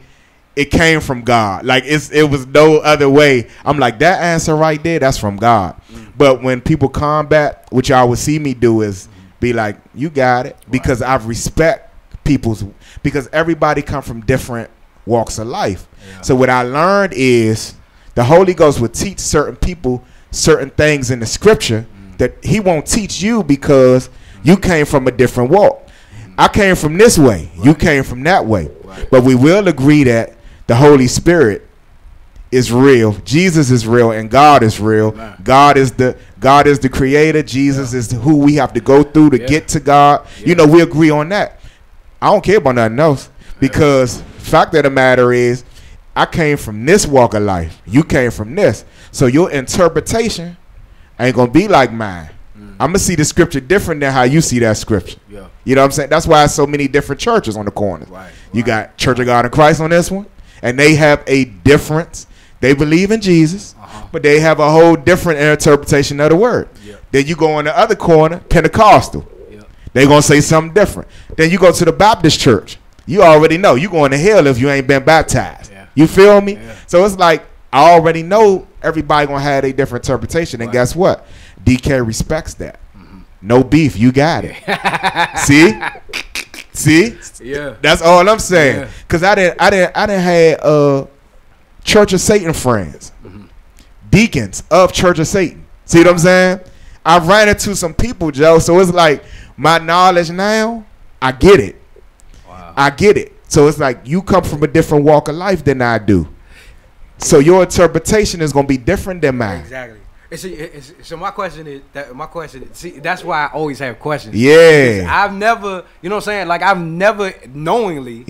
it came from God. Like, it was no other way. I'm like, that answer right there, that's from God. But when people combat, what y'all would see me do is be like, you got it. Because I respect because everybody come from different walks of life. So what I learned is the Holy Ghost would teach certain people certain things in the scripture that he won't teach you because you came from a different walk. I came from this way. You came from that way. But we will agree that the Holy Spirit is real. Jesus is real, and God is real. God is the creator. Jesus is who we have to go through to get to God. You know, we agree on that. I don't care about nothing else because fact of the matter is, I came from this walk of life. You came from this. So your interpretation ain't going to be like mine. I'm going to see the scripture different than how you see that scripture. Yeah. You know what I'm saying? That's why there's so many different churches on the corners. Right. You got Church of God in Christ on this one, and they have a difference. They believe in Jesus, but they have a whole different interpretation of the word. Yep. Then you go on the other corner, Pentecostal. Yep. They're going to say something different. Then you go to the Baptist church. You already know you're going to hell if you ain't been baptized. Yeah. You feel me? Yeah. So it's like I already know everybody going to have a different interpretation. And guess what? DK respects that. No beef. You got it. See? Yeah. That's all I'm saying. Because I didn't have Church of Satan friends, deacons of Church of Satan. See what I'm saying? I ran into some people, Joe. So it's like my knowledge now, I get it. Wow. I get it. So it's like you come from a different walk of life than I do. So your interpretation is going to be different than mine. Exactly. So my question is see, that's why I always have questions. Yeah. I've never, you know what I'm saying? Like I've never knowingly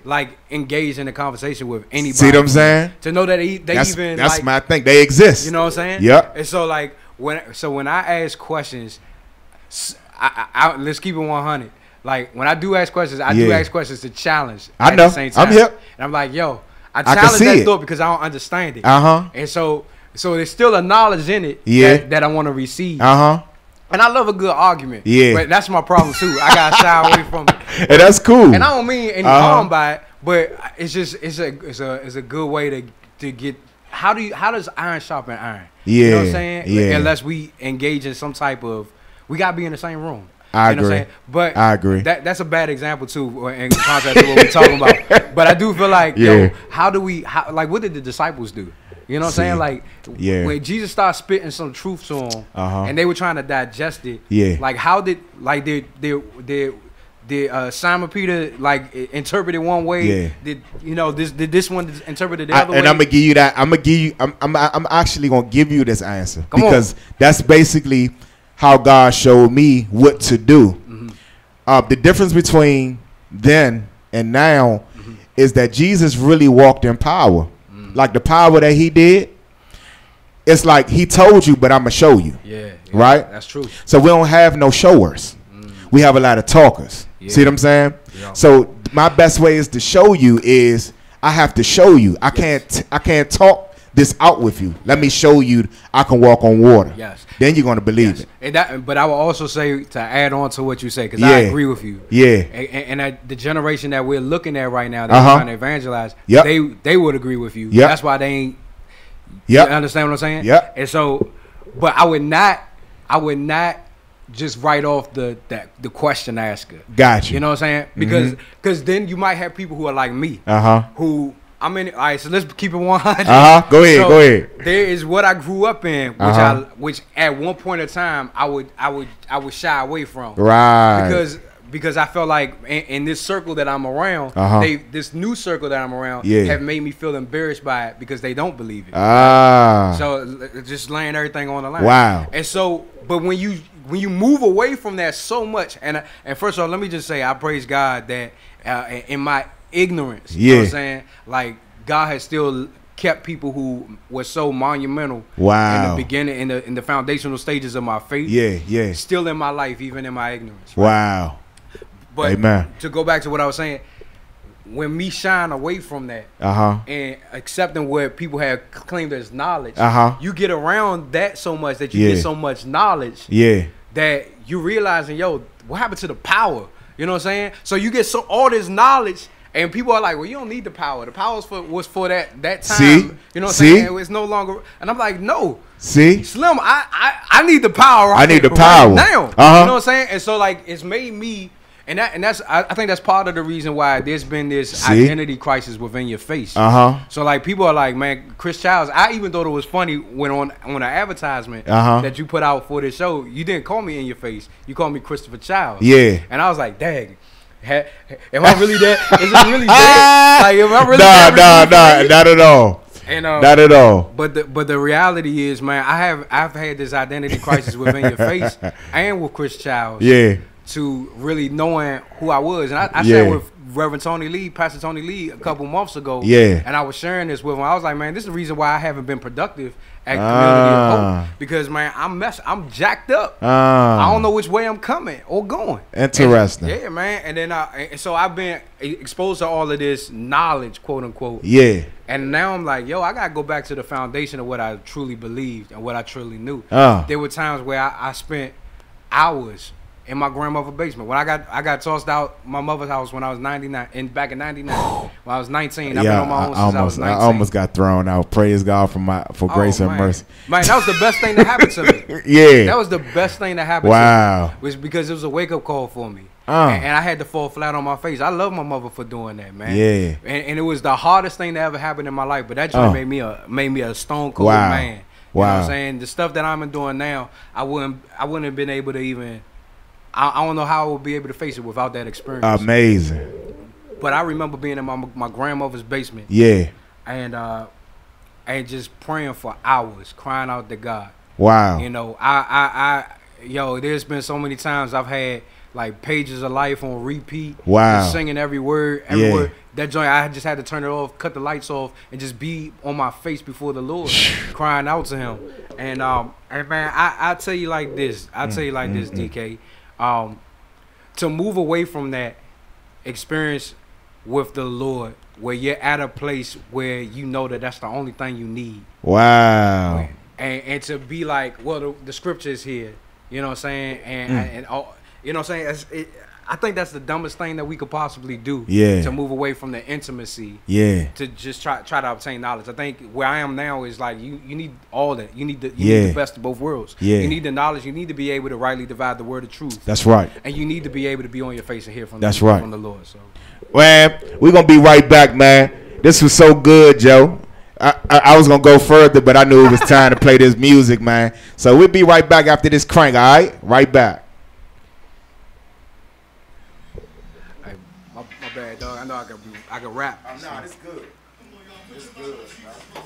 like engaged in a conversation with anybody. See what I'm saying? To know that that's like, my thing. They exist. You know what I'm saying? Yep. And so like when I ask questions, I let's keep it 100. Like when I do ask questions, I do ask questions to challenge. I know. At the same time. I'm here. And I'm like, yo, I challenge that thought because I don't understand it. And so there's still a knowledge in it that I want to receive. And I love a good argument. Yeah. But that's my problem too. I gotta shy away from it. And that's cool. And I don't mean any harm by it, but it's just it's a good way to get. How does iron sharpen iron? Yeah. You know what I'm saying? Yeah. Unless we engage in some type of, we gotta be in the same room. I agree. Know what I'm saying? But I agree. That's a bad example too in contrast to what we're talking about. But I do feel like yo, what did the disciples do? You know what I'm saying? Like when Jesus started spitting some truth to them, and they were trying to digest it. Yeah. Like how did Simon Peter like interpret it one way? Yeah. Did this one interpret it the other way? And I'm gonna give you that. I'm actually gonna give you this answer because that's basically how God showed me what to do. The difference between then and now is that Jesus really walked in power. Like the power that he did, it's like he told you, but I'm going to show you. Yeah, right? That's true. So we don't have no showers. We have a lot of talkers. Yeah. See what I'm saying? Yeah. So my best way is to show you is I have to show you. I can't talk this out with you. Let me show you I can walk on water. Yes. Then you're going to believe it. And but I will also say to add on to what you say, because I agree with you. Yeah. And the generation that we're looking at right now that we're trying to evangelize, they would agree with you. Yep. That's why they ain't. You understand what I'm saying? Yeah. And so, but I would not just write off the question asker. Gotcha. You know what I'm saying? Because then you might have people who are like me. Who. All right, so let's keep it 100. Go ahead. There is what I grew up in, which at one point in time I would shy away from. Right. Because I felt like in this circle that I'm around, this new circle that I'm around, have made me feel embarrassed by it because they don't believe it. So just laying everything on the line. Wow. And so, but when you move away from that so much, and first of all, let me just say I praise God that in my ignorance, you know what I'm saying? Like God has still kept people who were so monumental in the beginning, in the foundational stages of my faith. Still in my life, even in my ignorance. Right? Wow. But Amen. To go back to what I was saying, when me shying away from that and accepting what people have claimed as knowledge, you get around that so much that you get so much knowledge that you realizing, yo, what happened to the power? You know what I'm saying? So you get all this knowledge. And people are like, well, you don't need the power. The power was for that time. See? You know what I'm saying? It's no longer. And I'm like, no. See? Slim, I need the power. I need the power. Right now. You know what I'm saying? And so, like, it's made me. And that's I think that's part of the reason why there's been this identity crisis within your face. So, like, people are like, man, Chris Childs. I even thought it was funny when on an advertisement that you put out for this show, you didn't call me In Your Face. You called me Christopher Childs. Yeah. And I was like, dang. Am I really that? Is it really that? Like, am I really that? Not at all. And, not at all. But the reality is, man, I've had this identity crisis within your face and with Chris Childs. Yeah. to really knowing who I was. And I sat with Reverend Tony Lee, Pastor Tony Lee, a couple months ago. Yeah. And I was sharing this with him. I was like, man, this is the reason why I haven't been productive at Community of Hope. Because, man, I'm jacked up. I don't know which way I'm coming or going. Interesting. And, yeah, man. And then so I've been exposed to all of this knowledge, quote unquote. Yeah. And now I'm like, yo, I gotta go back to the foundation of what I truly believed and what I truly knew. There were times where I spent hours in my grandmother's basement. When I got tossed out my mother's house when I was 99, and back in 99, when I was 19. I've been on my own since I was 19. I almost got thrown out. Praise God for grace and mercy. Man, that was the best thing that happened to me. Yeah. That was the best thing that happened to me. Was because it was a wake-up call for me. And I had to fall flat on my face. I love my mother for doing that, man. Yeah. And it was the hardest thing that ever happened in my life. But that just made me a stone cold man. You know what I'm saying? The stuff that I'm doing now, I wouldn't have been able to even. I don't know how I would be able to face it without that experience. Amazing. But I remember being in my grandmother's basement. Yeah. And just praying for hours, crying out to God. Wow. You know, there's been so many times I've had like Pages of Life on repeat. Wow. Just singing every word. That joint, I just had to turn it off, cut the lights off, and just be on my face before the Lord, crying out to Him. And man, I tell you like this. DK. To move away from that experience with the Lord, where you're at a place where you know that that's the only thing you need. Wow. And to be like, well, the scripture is here. You know what I'm saying? And you know what I'm saying? I think that's the dumbest thing that we could possibly do. Yeah. To move away from the intimacy. Yeah. To just try to obtain knowledge. I think where I am now is like you need all that. You need the best of both worlds. Yeah. You need the knowledge. You need to be able to rightly divide the word of truth. That's right. And you need to be able to be on your face and hear from from the Lord. So. Man, we're gonna be right back, man. This was so good, Joe. I was gonna go further, but I knew it was time to play this music, man. So we'll be right back after this crank. All right, right back. My bad, dog. I know I can rap. Oh, no, it's good. It's good, man.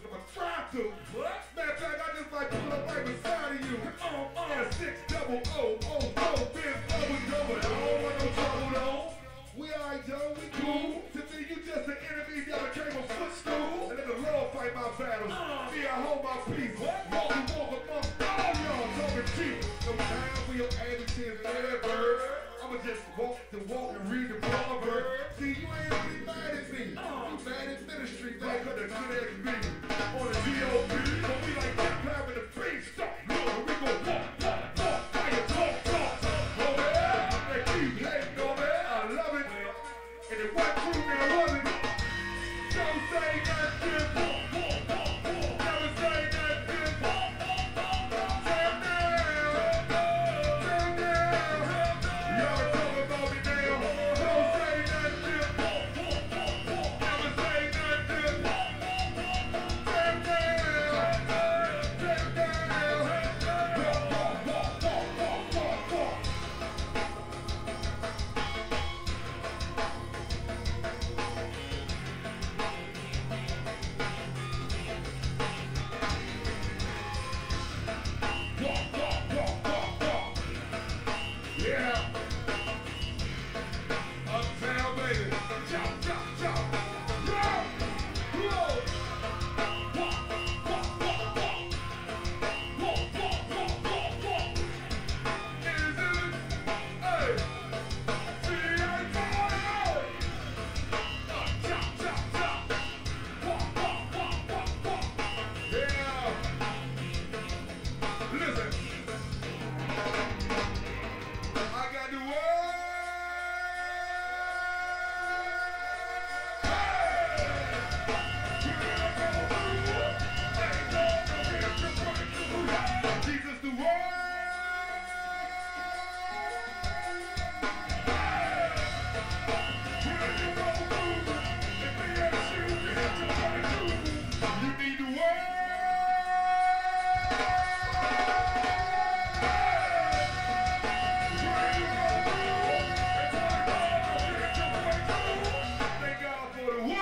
I'm gonna try to. What? Matter of fact, I just like pull up right beside of you. And a 6 double O, biz, double. I don't want no trouble though. We alright, Joe, we cool. To me, you just an enemy that came from footstool. And let the Lord fight my battles. Me, I hold my peace. Walk amongst all y'all talking cheap. No time for your attitude, ever. I'ma just walk and read the proverb. See, you ain't really mad at me. You mad at ministry, back on the good ass me. On the D.O.B. But we like that time in the face. Stop, look, we gon' walk, fire, talk. Oh yeah, they keep hating on me. I love it. And it went through me, I love it. Don't say nothing. Never say nothing. Damn now. Y'all talking about me now. Don't say nothing. Never say nothing. Damn yeah. Uptown, baby. Chop. Listen. I got the word. Jesus the word. You need the word. Thank God for the word.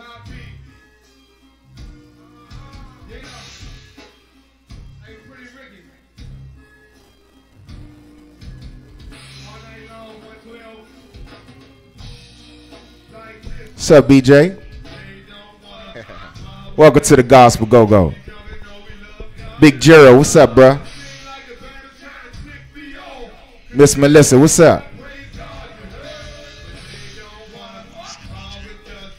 high beat. Yeah. Hey, Pretty Ricky. All night long, 112. Like this. What's up, BJ? They don't wanna Welcome to the Gospel Go-Go. Big Gerald, what's up, bruh? like a band of trying to stick me on. Miss Melissa, what's up? Praise God, you heard? They don't wanna fall with us.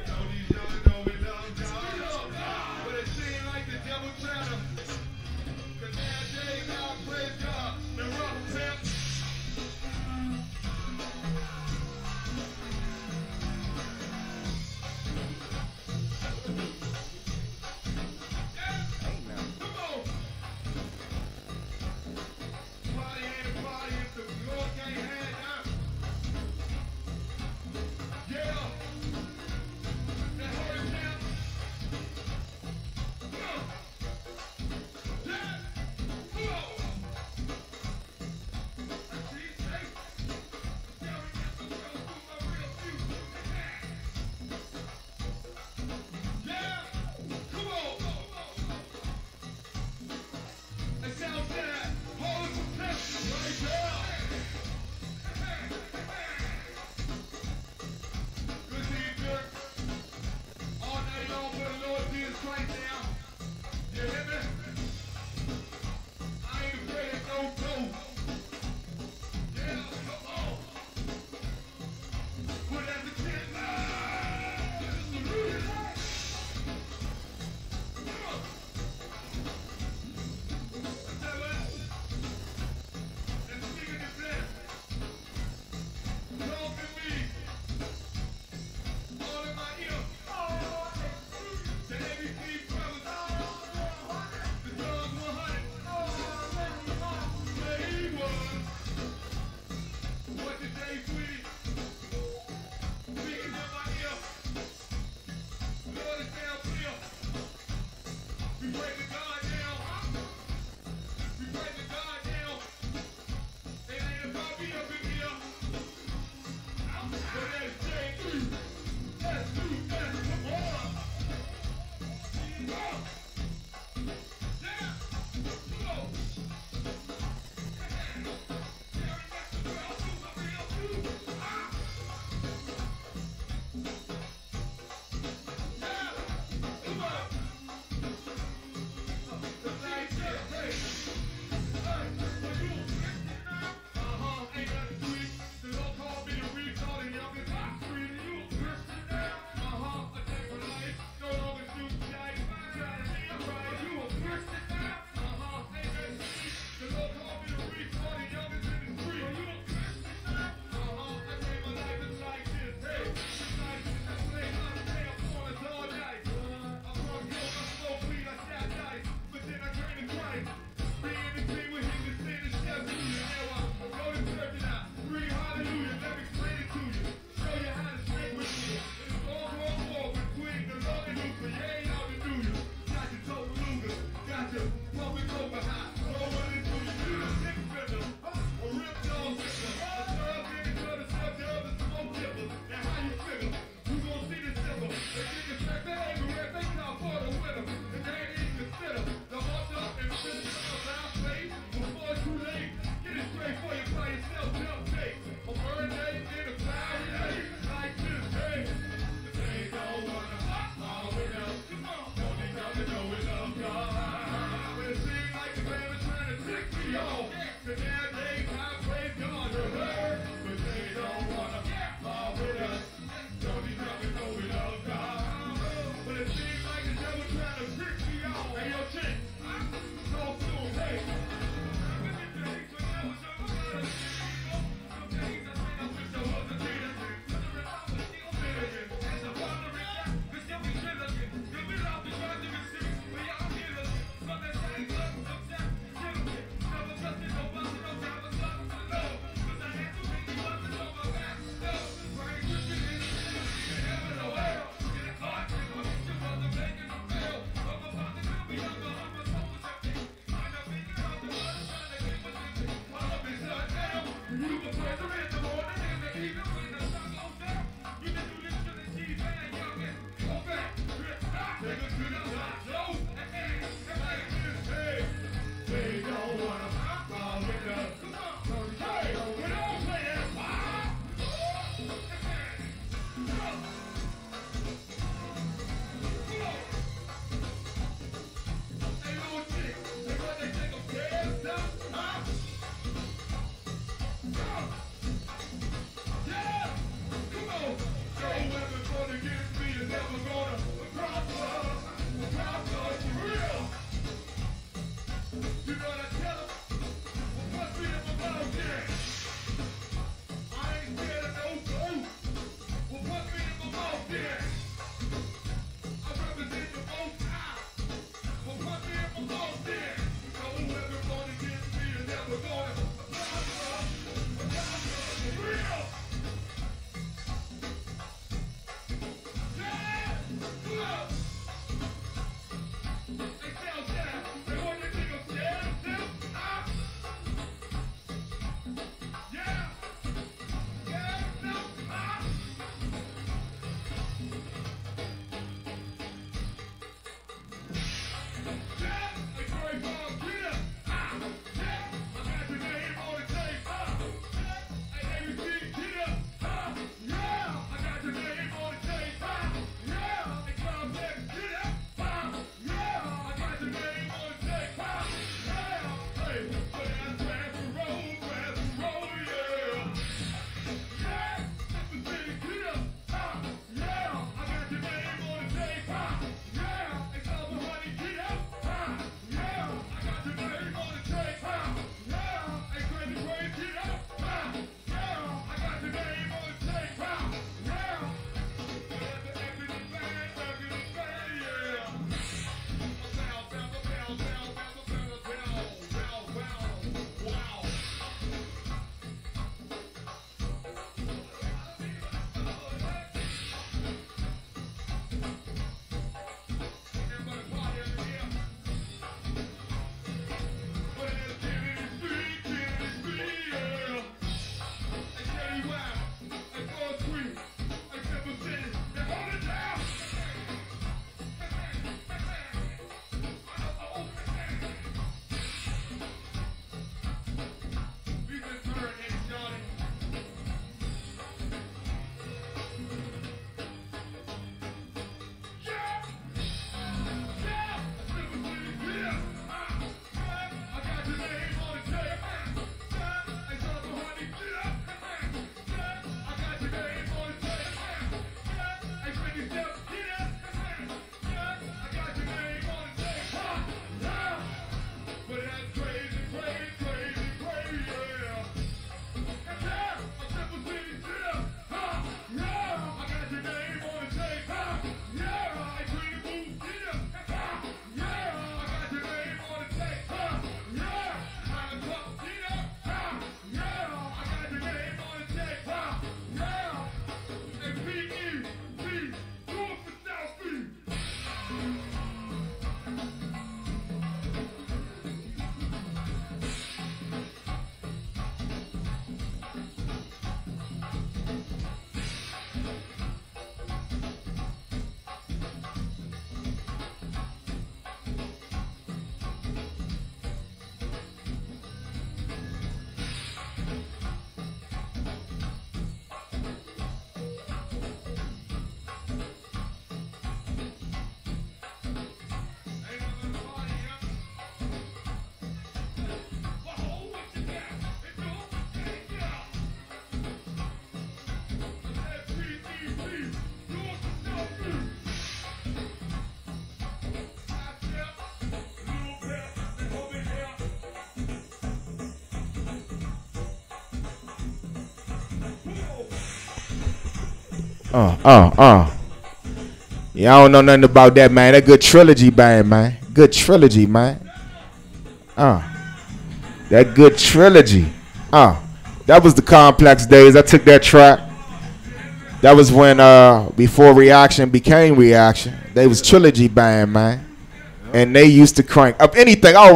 Don't these young know we love God. But it seems like the devil trying to. 'Cause nowadays, God, praise God. The rough pimp. Come on. Party ain't a party if the Lord can't have Yeah, I don't know nothing about that, man. That good trilogy band, man. Good trilogy, man. That good trilogy. That was the Complex days. I took that track. That was when before Reaction became Reaction. They was trilogy band, man. And they used to crank up anything. I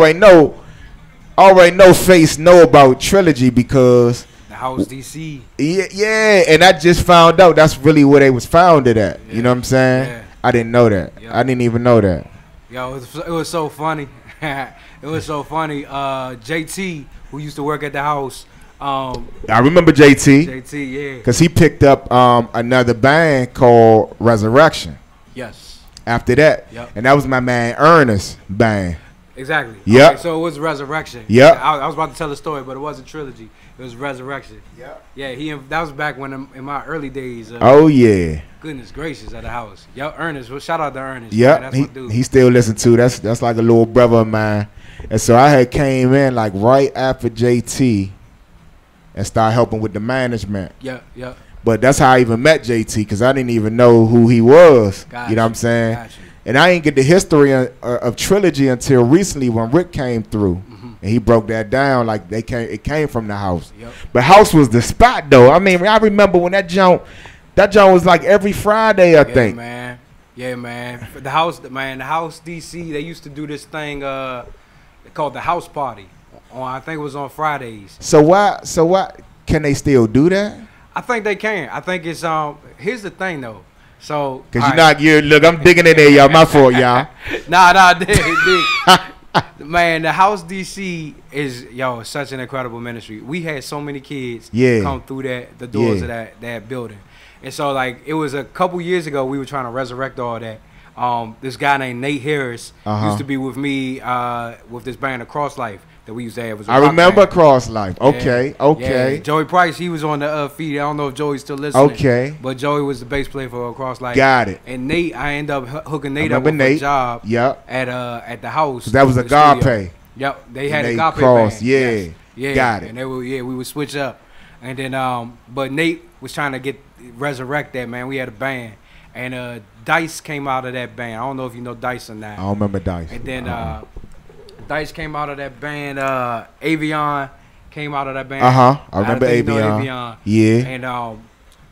already know Face know about trilogy because the House DC. Yeah, and I just found out that's really where they was founded at. Yeah. You know what I'm saying? Yeah. I didn't know that. Yep. I didn't even know that. Yo, it was so funny. It was so funny. JT, who used to work at the house. I remember JT. JT, yeah. Because he picked up another band called Resurrection. Yes. After that. Yep. And that was my man Ernest band. Exactly. Yep. Okay, so it was Resurrection. Yep. I was about to tell a story, but it wasn't trilogy. It was Resurrection. Yep. Yeah, that was back when in my early days. Oh, yeah. Goodness gracious, at the house. Yo, Ernest. Well, shout out to Ernest. Yep. That's my dude. He still listen to. That's like a little brother of mine. And so I had came in like right after JT and started helping with the management. Yeah, yeah. But that's how I even met JT because I didn't even know who he was. You know what I'm saying? And I didn't get the history of Trilogy until recently when Rick came through. And he broke that down like it came from the house. Yep. But house was the spot though. I mean, I remember when that joint was like every Friday, I think. Man. Yeah, man. The house DC, they used to do this thing called the house party. I think it was on Fridays. So why can they still do that? I think they can. I think it's here's the thing though. So because look, I'm digging in there, y'all. My fault, y'all. Nah, dig. Man, the House DC is such an incredible ministry. We had so many kids come through the doors of that building. And so like it was a couple years ago we were trying to resurrect all that. This guy named Nate Harris used to be with me with this band Across Life that we used to have. I remember Across Life. Okay. Yeah. Joey Price, he was on the feed. I don't know if Joey's still listening. Okay. But Joey was the bass player for Across Life. Got it. And Nate, I ended up hooking Nate up with a job at the house. That was Agape. Yep. They had a Agape Cross. band. Yeah. Yeah. Got it. And we would switch up. And then but Nate was trying to resurrect that, man. We had a band. And Dice came out of that band. I don't know if you know Dice or not. I don't remember Dice. And then Dice came out of that band. Avion came out of that band. I remember Avion. Yeah.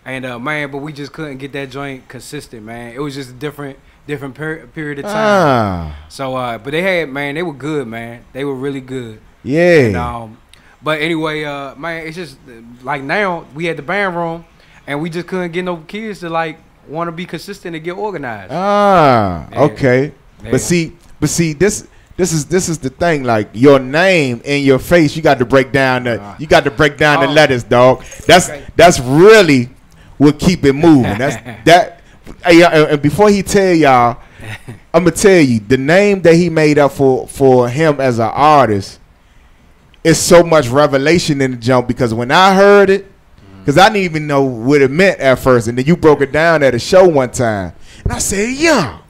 And man, but we just couldn't get that joint consistent, man. It was just a different period of time. So but they were good, man. They were really good. Yeah. And, but anyway, man, it's just like now we had the band room, and we just couldn't get no kids to like want to be consistent and get organized. Okay. Yeah. But see, this is the thing. Like your name and your face, you got to break down the letters, dog. That's really what keep it moving. And before he tell y'all, I'm gonna tell you the name that he made up for him as an artist. It's so much revelation in the jump because when I heard it. Because I didn't even know what it meant at first. And then you broke it down at a show one time. And I said, yeah.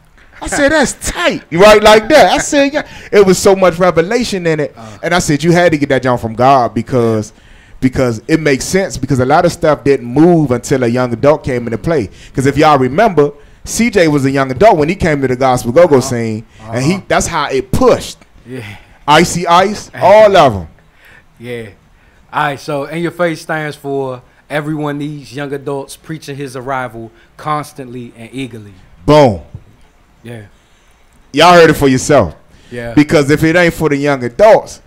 I said, that's tight. Right like that. I said, yeah. It was so much revelation in it. And I said, you had to get that John from God because it makes sense. Because a lot of stuff didn't move until a young adult came into play. Because if y'all remember, CJ was a young adult when he came to the gospel GoGo scene. And that's how it pushed. Yeah. Icy Ice, all of them. Yeah. All right, so In Your Face stands for... Everyone needs young adults preaching his arrival constantly and eagerly. Boom. Yeah. Y'all heard it for yourself. Yeah. Because if it ain't for the young adults,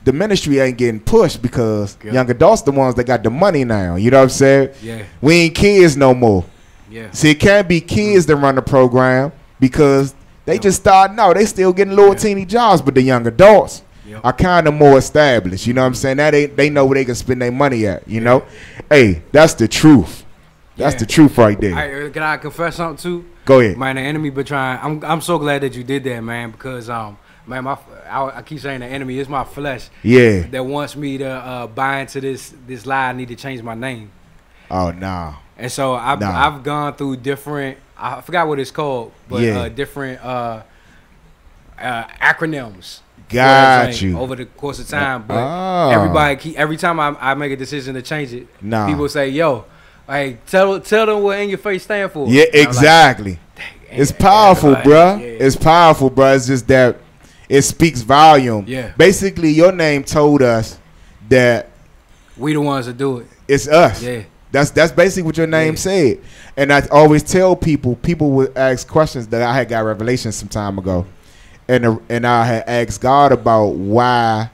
the ministry ain't getting pushed because young adults the ones that got the money now. You know what I'm saying? Yeah. We ain't kids no more. Yeah. See, it can't be kids that run the program because they just starting out. They still getting little teeny jobs, but the young adults are kind of more established. You know what I'm saying? Now they know where they can spend their money at, you know? Hey, that's the truth. That's the truth right there. Right, can I confess something too? Go ahead. Man, the enemy been trying. I'm so glad that you did that, man, because man, I keep saying the enemy is my flesh. Yeah. That wants me to buy into this lie. I need to change my name. Oh no. And so I've gone through different. I forgot what it's called, but different acronyms. Got you. Over the course of time, but every time I make a decision to change it, people say, "Yo, Hey, tell them what In Your Face stand for. Yeah, exactly. It's powerful, bruh. Yeah. It's powerful, bruh. It's just that it speaks volume. Yeah. Basically, your name told us that we the ones that do it. It's us. Yeah. That's basically what your name said. And I always tell people would ask questions that I had got revelation some time ago. And I had asked God about why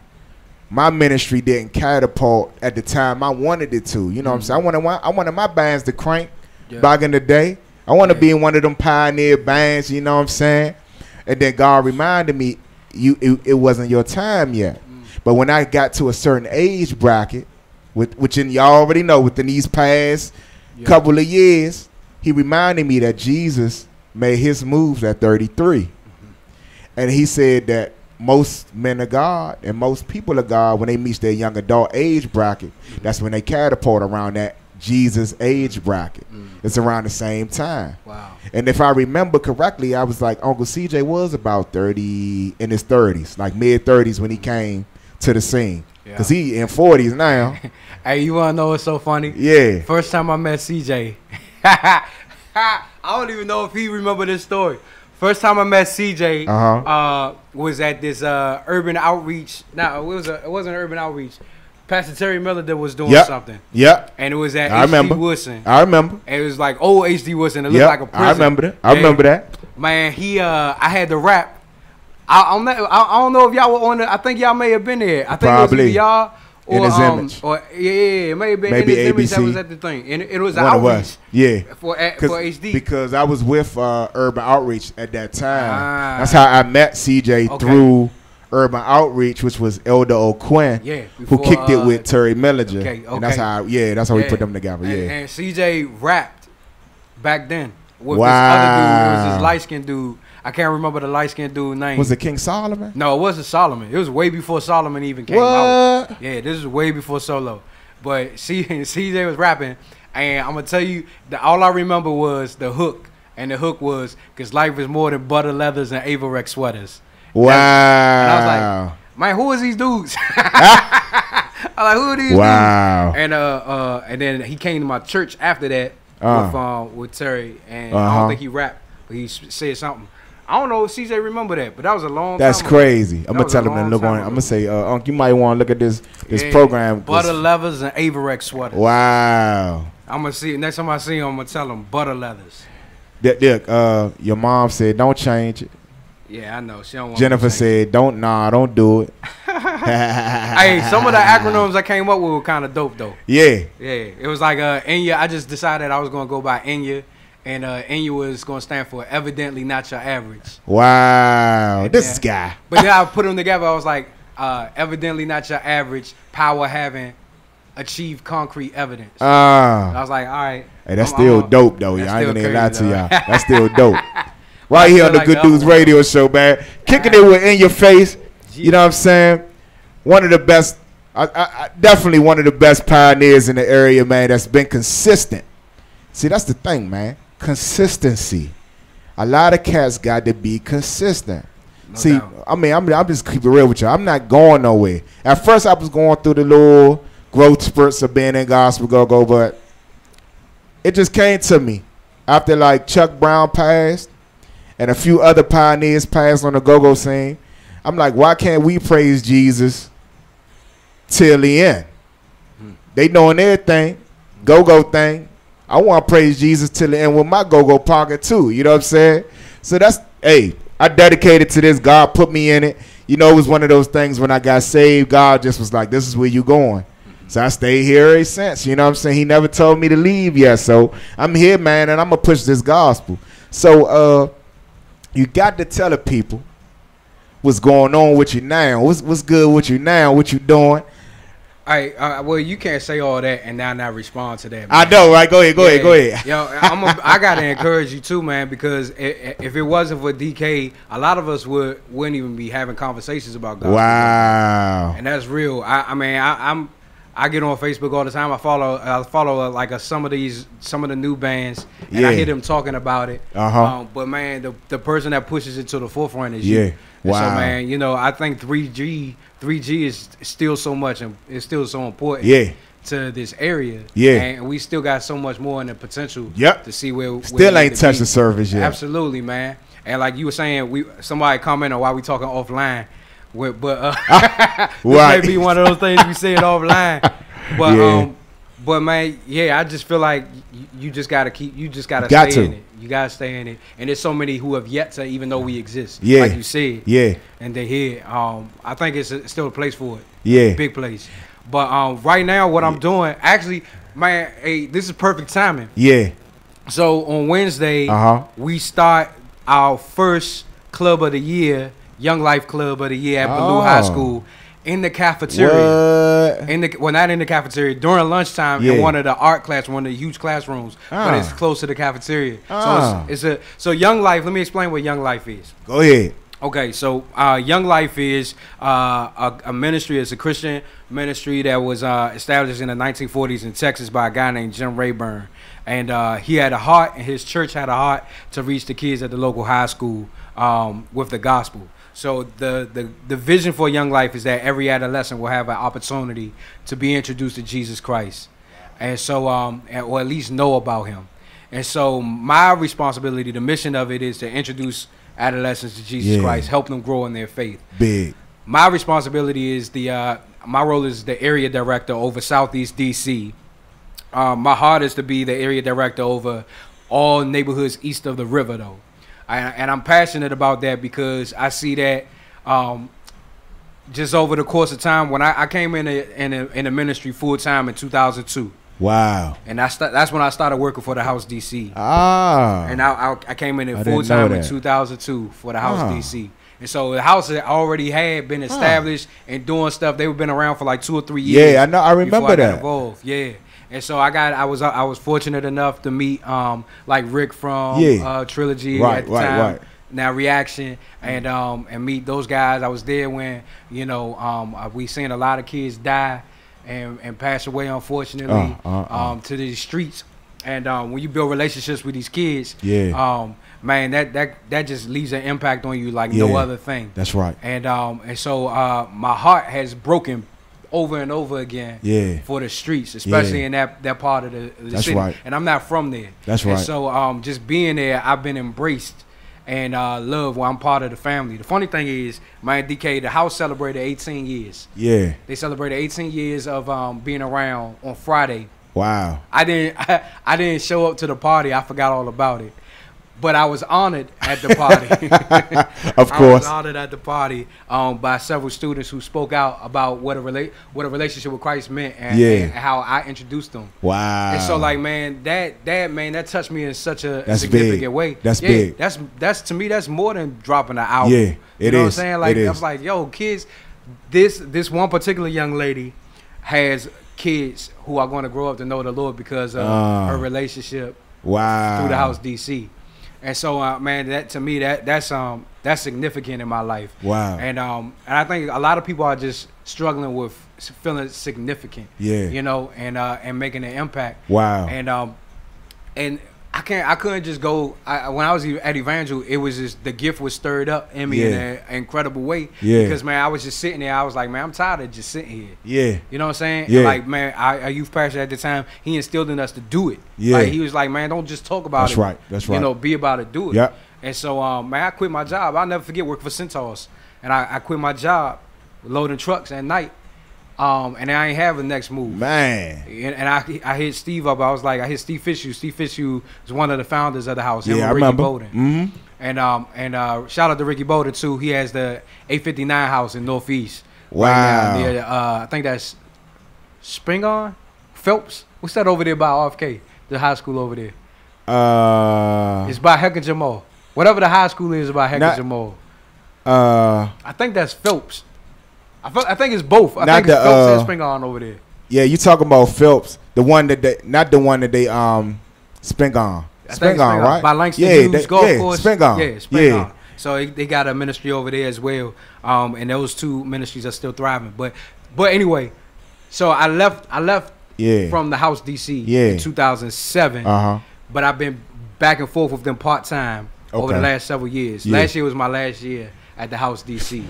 my ministry didn't catapult at the time I wanted it to. You know what I'm saying? I wanted my bands to crank back in the day. I want to be in one of them pioneer bands, you know what I'm saying? And then God reminded me, it wasn't your time yet. But when I got to a certain age bracket, which y'all already know, within these past couple of years, he reminded me that Jesus made his moves at 33. And he said that most men of God and most people of God, when they reach their young adult age bracket, that's when they catapult around that Jesus age bracket. It's around the same time. Wow. And if I remember correctly, I was like, Uncle CJ was about 30, in his 30s, like mid-30s when he came to the scene. Because he in 40s now. Hey, you want to know what's so funny? Yeah. First time I met CJ, I don't even know if he remember this story. First time I met CJ was at this urban outreach. No, it wasn't an urban outreach. Pastor Terry Miller that was doing something. Yep. And it was at H.D. Woodson. I remember. And it was like old H.D. Woodson. It looked like a prison. I remember that. I remember that. Man, I had to rap. I don't know if y'all were on it. I think y'all may have been there. I think it was either y'all or in his image. Or it may have been maybe in his ABC. Image that was at the thing. And it was an One of outreach. us. Yeah. For HD. Because I was with Urban Outreach at that time. That's how I met CJ through Urban Outreach, which was Elder O'Quinn, who kicked it with Terry Millinger. Okay. And that's how we put them together. And CJ rapped back then with this other dude. It was this light-skinned dude. I can't remember the light-skinned dude's name. Was it King Solomon? No, it wasn't Solomon. It was way before Solomon even came out. Yeah, this is way before Solo. But CJ was rapping, and I'm going to tell you, that all I remember was the hook. And the hook was, because life is more than butter leathers and Averex sweaters. Wow. And I was like, man, who is these dudes? I was like, who are these dudes? And then he came to my church after that with Terry, and I don't think he rapped, but he said something. I don't know if CJ remember that, but that was a long time That's ago. crazy. I'm going to tell him to look on it. I'm going to say, Unc, you might want to look at this program. Butter leathers and Averex sweaters. Wow. I'm going to see, next time I see him, I'm going to tell him butter leathers. Your mom said, don't change it. Yeah, I know. She don't want Jennifer said, don't do it. Hey, some of the acronyms I came up with were kind of dope, though. Yeah. Yeah. It was like Enya. I just decided I was going to go by Enya. And Enya was going to stand for evidently not your average. Wow. And this guy. But then I put them together. I was like, evidently not your average, power having achieved concrete evidence. I was like, all right. Hey, that's still dope, though. I ain't going to lie to y'all. That's still dope. Right here on the Good News Radio Show, man. Kicking it with In Your Face. You know what I'm saying? One of the best, I definitely one of the best pioneers in the area, man, that's been consistent. See, that's the thing, man. Consistency. A lot of cats got to be consistent. No See, doubt. I mean, I'm just keep it real with you. I'm not going nowhere. At first, I was going through the little growth spurts of being in gospel go-go, but it just came to me after like Chuck Brown passed and a few other pioneers passed on the go-go scene. I'm like, why can't we praise Jesus till the end? They doing their thing, go-go thing. I want to praise Jesus till the end with my go-go pocket too. You know what I'm saying? So that's, hey, I dedicated to this. God put me in it. You know, it was one of those things when I got saved, God just was like, this is where you going. So I stayed here ever since. You know what I'm saying? He never told me to leave yet. So I'm here, man, and I'm going to push this gospel. So you got to tell the people what's going on with you now. What's good with you now? What you doing? All right, well, you can't say all that and now not respond to that, man. I know, right? Go ahead. Yo, I got to encourage you too, man, because if it wasn't for DK, a lot of us wouldn't even be having conversations about God. Wow. And that's real. I mean, I get on Facebook all the time. I follow like some of the new bands, and I hear them talking about it. But man, the person that pushes it to the forefront is you. Wow. So man, you know, I think 3G is still so much, and it's still so important. Yeah. to this area. Yeah. And we still got so much more in the potential Yep. to see where Still we ain't need to touched be. the surface yet. Absolutely, man. And like you were saying, somebody commented while we talking offline. But this Right. might be one of those things we say it offline. But Yeah. but man, yeah, I just feel like you just gotta Got stay to. in it. You gotta stay in it. And there's so many who have yet to even know we exist. Yeah. Like you said. Yeah. And they're here. I think it's still a place for it. Yeah. Big place. But right now, what I'm doing, actually, man, hey, this is perfect timing. Yeah. So on Wednesday, we start our first club of the year, Young Life Club of the Year at Ballou High School, in the cafeteria. What? Not in the cafeteria, during lunchtime in one of the art class, one of the huge classrooms, but it's close to the cafeteria. So so Young Life. Let me explain what Young Life is. Go ahead. Okay, so Young Life is a ministry. It's a Christian ministry that was established in the 1940s in Texas by a guy named Jim Rayburn. And he had a heart, and his church had a heart to reach the kids at the local high school with the gospel. So the vision for Young Life is that every adolescent will have an opportunity to be introduced to Jesus Christ, and so or at least know about him. And so my responsibility, the mission of it, is to introduce adolescents to Jesus Christ, help them grow in their faith. Big. My responsibility is my role is the area director over Southeast DC. My heart is to be the area director over all neighborhoods east of the river, though. And I'm passionate about that because I see that just over the course of time, when I came in the ministry full time in 2002. Wow. And that's when I started working for the House DC. Ah. And I came in full time in 2002 for the House DC. And so the house already had been established and doing stuff. They've been around for like 2 or 3 years. Yeah, I know. I remember before I got that. involved. Yeah. And so I was fortunate enough to meet like Rick from Trilogy at the time. Right. Now Reaction and meet those guys. I was there when we seen a lot of kids die and pass away, unfortunately, to these streets. And when you build relationships with these kids, man, that just leaves an impact on you like no other thing. That's right. And so my heart has broken over and over again for the streets, especially in that part of the city. Right. And I'm not from there. That's right. And so just being there, I've been embraced and loved while I'm part of the family. The funny thing is, my DK, the house celebrated 18 years. Yeah. They celebrated 18 years of being around on Friday. Wow. I didn't show up to the party. I forgot all about it. But I was honored at the party. Of course. I was honored at the party by several students who spoke out about what a relationship with Christ meant and how I introduced them. Wow. And so like, man, that touched me in such a That's significant big. way. That's big. That's to me, that's more than dropping an album. Yeah, it you know is. What I'm saying? Like, it I is. was like, yo, kids, this one particular young lady has kids who are going to grow up to know the Lord because of her relationship through the House DC. And so, man, that to me, that's significant in my life. Wow. And I think a lot of people are just struggling with feeling significant. Yeah. You know, and making an impact. Wow. And I couldn't just go. When I was at Evangel, it was just the gift was stirred up in me in an incredible way. Yeah. Because man, I was just sitting there. I was like, man, I'm tired of just sitting here. Yeah. You know what I'm saying? Yeah. And like, man, our youth pastor at the time, he instilled in us to do it. Yeah. Like, he was like, man, don't just talk about it. That's right. That's right. You know, be about it, do it. Yeah. And so, man, I quit my job. I'll never forget working for Centaurs, and I quit my job loading trucks at night. And I ain't have a next move. Man. And I hit Steve up. I hit Steve Fishew. Steve Fishew is one of the founders of the house. Yeah, I remember. Mm-hmm. And shout out to Ricky Bowden too. He has the 859 house in Northeast. Wow. Right now, near, I think that's Spingarn? Phelps? What's that over there by RFK? The high school over there. It's by Heck and Jamal. Whatever the high school is by Heck and Jamal. I think that's Phelps. I think it's both. I think it's Phelps and Spingarn over there. Yeah, you talking about Phelps, the one that they, not the one that they Spingarn. Spingarn, right? By Langston Hughes Golf Course. Spingarn. Yeah, Spingarn. Yeah. So they got a ministry over there as well. And those two ministries are still thriving. But anyway, so I left from the House DC in 2007. But I've been back and forth with them part-time over the last several years. Last year was my last year at the House DC.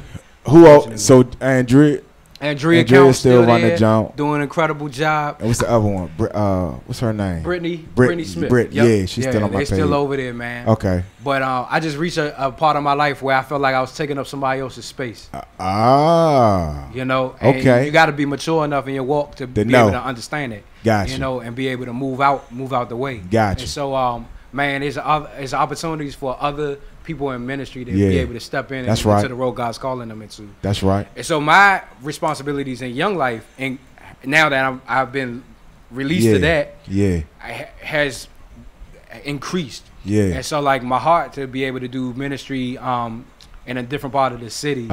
Who else? So Andrea, Andrea Count's still running there, jump. doing an incredible job. And what's the other one? What's her name? Brittany Smith. Yep. Yeah, she's still on my page. They're still over there, man. Okay. But I just reached a part of my life where I felt like I was taking up somebody else's space. You know. And okay. You got to be mature enough in your walk to be able to understand it. Gotcha. You know, and be able to move out the way. Gotcha. And so, man, there's opportunities for other people in ministry to be able to step in and into the role God's calling them into. That's right. And so my responsibilities in young life, and now that I've been released to that, has increased. Yeah. And so like my heart to be able to do ministry in a different part of the city,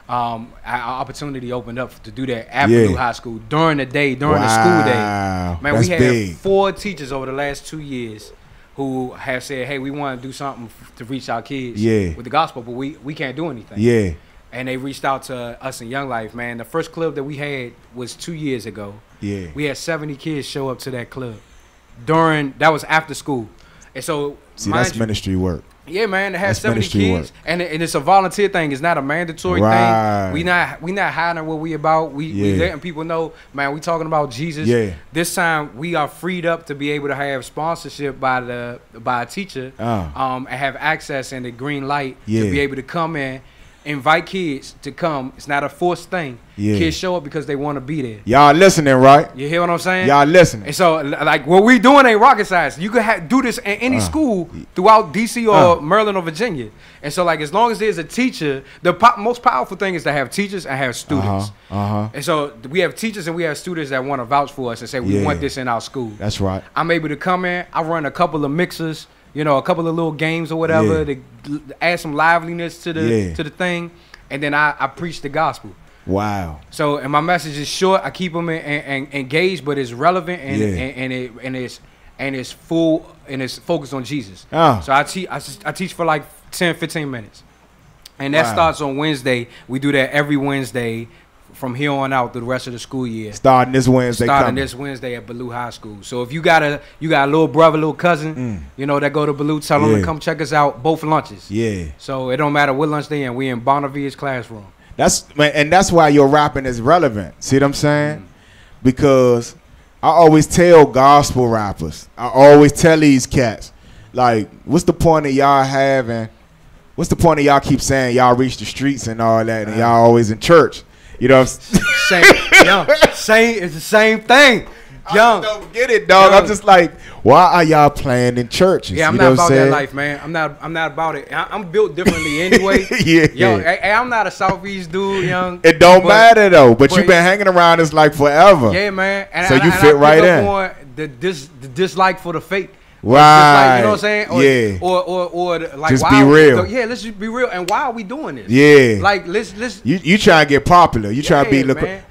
opportunity opened up to do that at Blue High School during the day, during the school day. Man, we had 4 teachers over the last 2 years who have said, hey, we want to do something to reach our kids with the gospel, but we can't do anything. Yeah. And they reached out to us in Young Life, man. The first club that we had was 2 years ago. Yeah. We had 70 kids show up to that club. That was after school. And so, that's ministry work. Yeah, man, to have 70 kids, and it's a volunteer thing. It's not a mandatory thing. We not hiding what we about. We letting people know, man. We talking about Jesus. Yeah. This time we are freed up to be able to have sponsorship by a teacher, and have access and the green light to be able to come in. Invite kids to come. It's not a forced thing. Yeah. Kids show up because they want to be there. Y'all listening, right? You hear what I'm saying? Y'all listening. And so, like, what we doing ain't rocket science. You could do this in any school throughout D.C. or Maryland or Virginia. And so, like, as long as there's a teacher, the most powerful thing is to have teachers and have students. And so, we have teachers and we have students that want to vouch for us and say, we want this in our school. That's right. I'm able to come in. I run a couple of mixers. You know, a couple of little games or whatever to add some liveliness to the thing, and then I preach the gospel. Wow. So, and my message is short. I keep them engaged, but it's relevant and it's full and it's focused on Jesus. So I teach for like 10, 15 minutes, and that starts on Wednesday. We do that every Wednesday from here on out through the rest of the school year. Starting this Wednesday at Blue High School. So if you got a little brother, little cousin, you know, that go to Blue, tell them to come check us out both lunches. Yeah. So it don't matter what lunch they in. We in Bonavide's classroom. That's why your rapping is relevant. See what I'm saying? Because I always tell gospel rappers, I always tell these cats, like, what's the point of y'all having? What's the point of y'all keep saying y'all reach the streets and all that, and y'all always in church? You know what I'm saying? It's the same thing. Young. I don't get it, dog. I'm just like, why are y'all playing in churches? Yeah, I'm not about that life, man. I'm not about it. I'm built differently anyway. I'm not a Southeast dude, young. It don't matter though. But you've been hanging around this like forever. Yeah, man. So you fit right in. The dislike for the fake. Right. Like, you know what I'm saying? Or like, just be real. Yeah, let's just be real. And why are we doing this? Yeah. Like, let's. You try to get popular. You try to be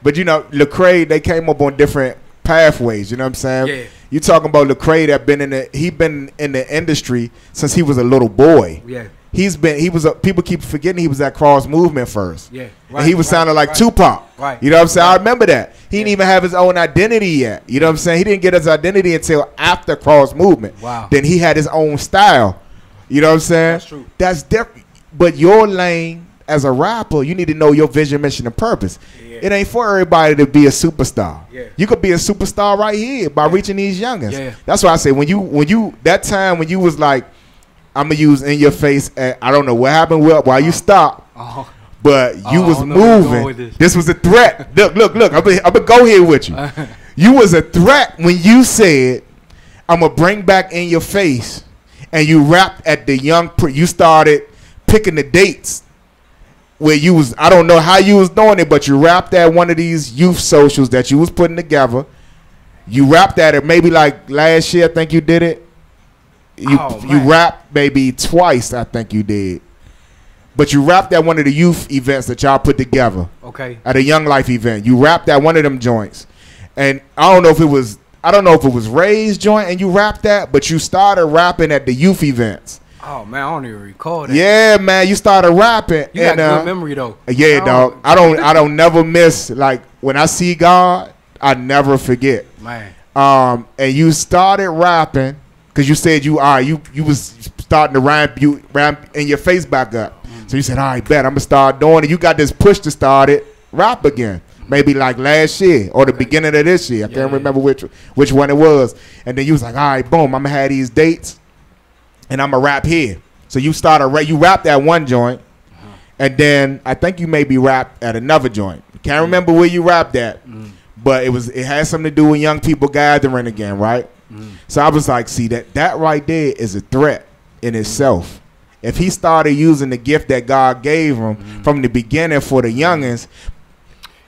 but you know, Lecrae, they came up on different pathways. You know what I'm saying? Yeah. You talking about Lecrae that been in the industry since he was a little boy. Yeah. People keep forgetting he was at Cross Movement first. Yeah. Right, and he was sounding like Tupac. Right. You know what I'm saying? I remember that. He didn't even have his own identity yet. You know what I'm saying? He didn't get his identity until after Cross Movement. Wow. Then he had his own style. You know what I'm saying? That's true. That's different. But your lane as a rapper, you need to know your vision, mission, and purpose. Yeah. It ain't for everybody to be a superstar. Yeah. You could be a superstar right here by reaching these youngins. Yeah. That's why I say when you that time when you was like, I'm gonna use in your face. I don't know what happened while you stopped, but you was moving. This was a threat. Look. I'm gonna go here with you. You was a threat when you said, "I'm gonna bring back in your face," and you rapped at the young. You started picking the dates where you was. I don't know how you was doing it, but you rapped at one of these youth socials that you was putting together. You rapped at it maybe like last year. I think you did it. You rapped maybe twice, I think you did. But you rapped at one of the youth events that y'all put together. Okay. At a Young Life event. You rapped at one of them joints. And I don't know if it was Ray's joint and you rapped that, but you started rapping at the youth events. Oh man, I don't even recall that. Yeah, man, you started rapping. You got good memory though. Yeah, dog. I don't never miss, like when I see God, I never forget. Man. And you started rapping. Because you said you was starting to ramp in your face back up. So you said, all right, bet I'm going to start doing it. You got this push to start it, rap again. maybe like last year or the beginning of this year. I can't remember which one it was. And then you was like, all right, boom, I'm gonna have these dates, and I'm gonna rap here. So you you rapped at one joint, and then I think you maybe rapped at another joint. Can't remember where you rapped at, but it had something to do with young people gathering again, right? So I was like, see, that right there is a threat in itself. If he started using the gift that God gave him from the beginning for the youngins,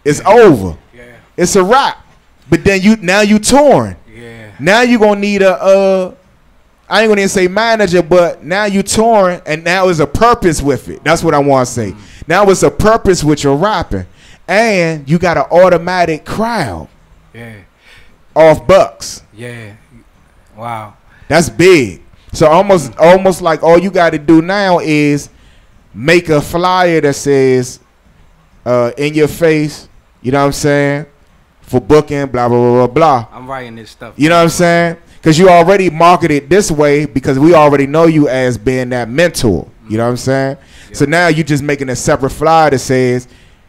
it's over. Yeah. It's a wrap. But then now you torn. Yeah. Now you gonna need I ain't gonna even say manager, but now you torn, and now there's a purpose with it. That's what I want to say. Now it's a purpose with your rapping, and you got an automatic crowd. Yeah. Off bucks. Yeah. Wow. That's big. So almost like all you got to do now is make a flyer that says in your face, you know what I'm saying, for booking, blah, blah, blah, blah, blah. I'm writing this stuff. You know what I'm saying? Because you already marketed this way because we already know you as being that mentor. You know what I'm saying? Yeah. So now you're just making a separate flyer that says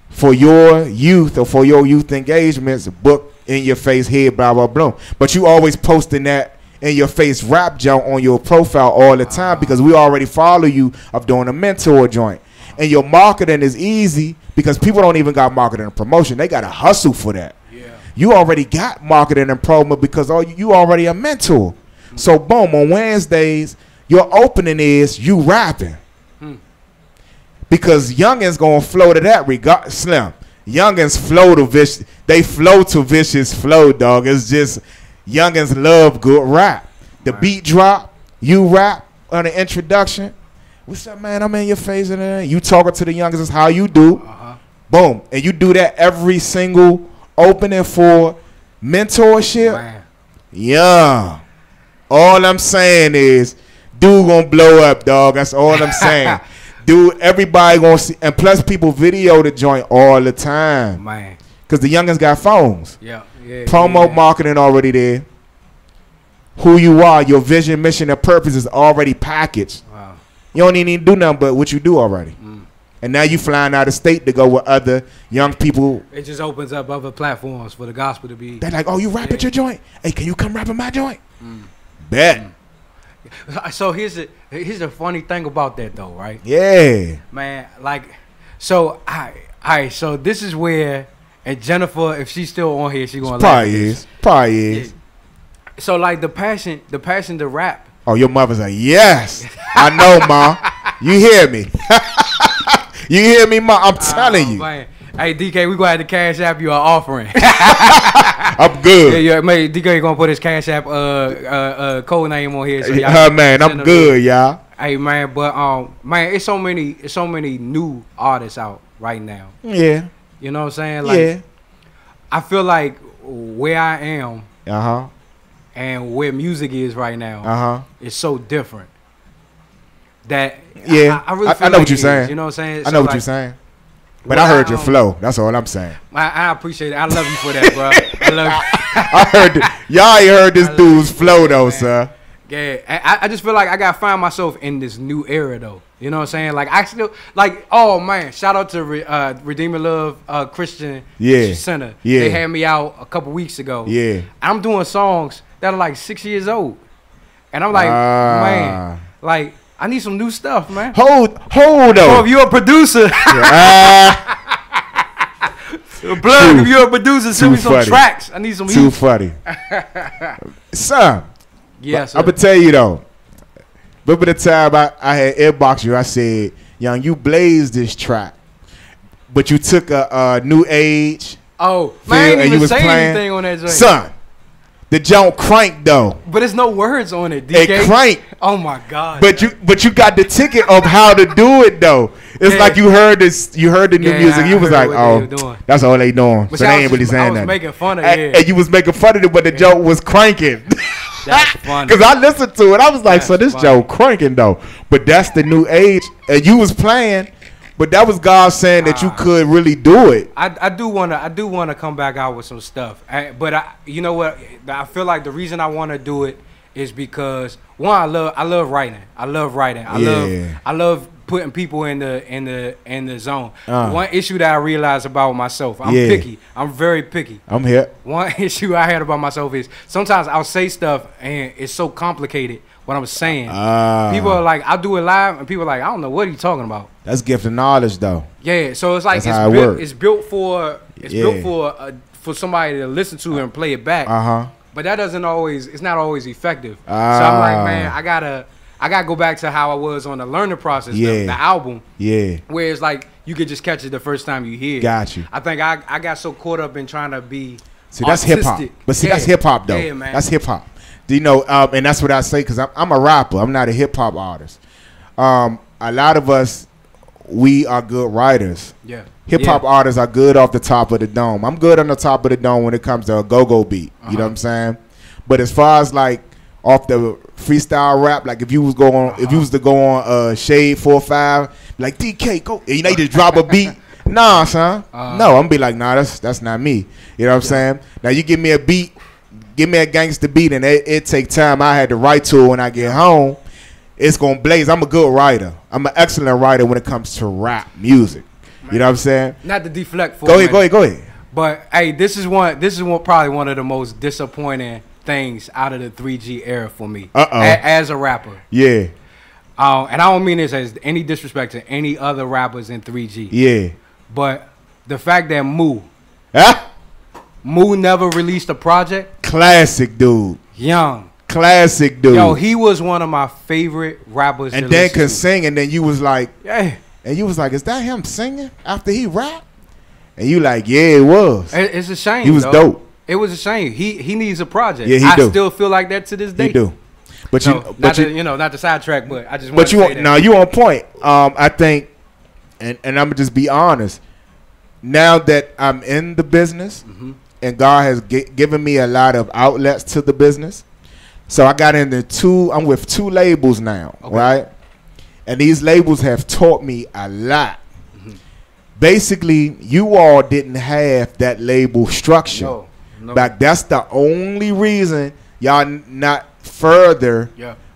for your youth or for your youth engagements, book in your face here, blah, blah, blah. But you always posting that in your face rap joint on your profile all the time because we already follow you of doing a mentor joint. And your marketing is easy because people don't even got marketing and promotion. They got to hustle for that. Yeah. You already got marketing and promo because you already a mentor. So boom, on Wednesdays, your opening is you rapping. Because youngins gonna flow to that Slim. Youngins flow to vicious. They flow to vicious flow, dog. It's just youngins love good rap. The beat drop, you rap on the introduction. What's up, man? I'm in your face, and you talking to the youngins is how you do. Boom, and you do that every single opening for mentorship. Man. Yeah. All I'm saying is, dude gonna blow up, dog. That's all I'm saying. Dude, everybody gonna see, and plus people video the joint all the time, man. Cause the youngins got phones. Yeah. Promo marketing already there. Who you are, your vision, mission, and purpose is already packaged. Wow. You don't even need to do nothing but what you do already. And now you flying out of state to go with other young people. It just opens up other platforms for the gospel to be. They're like, oh, you rap at your joint? Hey, can you come rap at my joint? Bet. So here's the funny thing about that though, right? Yeah. Man, like, so so this is where, and Jennifer, if she's still on here, she's gonna probably is. So like the passion to rap. Oh, your mother's like, yes, I know, Ma. You hear me? You hear me, Ma? I'm telling you. Man. Hey, DK, we gonna have to cash app you an offering. I'm good. Yeah, man, DK gonna put his cash app code name on here. So man, I'm good, y'all. Hey, man, but man, it's so many new artists out right now. Yeah. You know what I'm saying? Like, I feel like where I am, and where music is right now, is so different. That I really feel I know what you're saying. You know what I'm saying? I know what you're saying. But I heard your flow. That's all I'm saying. I appreciate it. I love you for that, bro. I love you. I heard y'all ain't heard this dude's flow though, sir. Yeah, I just feel like I gotta find myself in this new era though. You know what I'm saying? Like I still like. Oh man, shout out to Redeemer Love Christian Center. Yeah, they had me out a couple weeks ago. Yeah, I'm doing songs that are like 6 years old, and I'm like, man, like. I need some new stuff, man. Hold though. So if you're a producer, plug. If you're a producer, send me some tracks. I need some. Too funny, son. Yes, I'm gonna tell you though. Remember the time I had inboxed you? I said, "Young, you blazed this track, but you took a new age." Oh, man, I ain't even say anything on that joint, son. The joint crank though, but there's no words on it. DK. It crank. Oh my god! But you got the ticket of how to do it though. It's like you heard this. You heard the new music. You was like, oh, that's all they doing. But so they ain't really saying that. I was making fun of it, and you was making fun of it, but the joke was cranking. That's funny. Because I listened to it, I was like, so this joke cranking though. But that's the new age, and you was playing. But that was God saying that you could really do it. I do wanna come back out with some stuff. But you know what? I feel like the reason I want to do it is because one, I love writing. I love putting people in the zone. One issue that I realized about myself, I'm picky. I'm very picky. I'm here. One issue I had about myself is sometimes I'll say stuff and it's so complicated what I'm saying. People are like, I'll do it live, and people are like, I don't know what are you talking about. That's gift of knowledge, though. Yeah, so it's like it's built for somebody to listen to and play it back. But that it's not always effective. So I'm like, man, I gotta go back to how I was on the learning process, the album. Yeah. Where it's like you could just catch it the first time you hear it. Got you. I think I got so caught up in trying to be that's hip hop. But see, that's hip hop though. Yeah, man. That's hip hop. Do you know? And that's what I say because I'm a rapper. I'm not a hip hop artist. A lot of us, we are good writers. Yeah. Hip hop artists are good off the top of the dome. I'm good on the top of the dome when it comes to a go-go beat. You know what I'm saying? But as far as like off the freestyle rap, like if you was to go on Shade 4-5, like DK go, you know, you just drop a beat. Nah, son. No, I'm gonna be like, nah, that's not me. You know what I'm saying? Now you give me a beat, give me a gangster beat, and it take time. I had to write to it when I get home. It's gonna blaze. I'm a good writer. I'm an excellent writer when it comes to rap music. You know what I'm saying? Not to deflect for go ahead. But hey, this is probably one of the most disappointing things out of the 3G era for me as a rapper. Yeah. And I don't mean this as any disrespect to any other rappers in 3G. Yeah. But the fact that Moo never released a project. Classic dude. Young. Classic dude. Yo, he was one of my favorite rappers. And then could sing, and then you was like, yeah. And you was like, is that him singing after he rapped? And you like, yeah, it was. It's a shame. He was dope. It was a shame. He needs a project. Yeah, I still feel like that to this day. He do. But not to sidetrack, but I just want to say that. Now you on point. I think, and I'm gonna just be honest. Now that I'm in the business, and God has given me a lot of outlets to the business, so I got into I'm with 2 labels now, right? And these labels have taught me a lot. Basically, you all didn't have that label structure. No. But that's the only reason y'all not further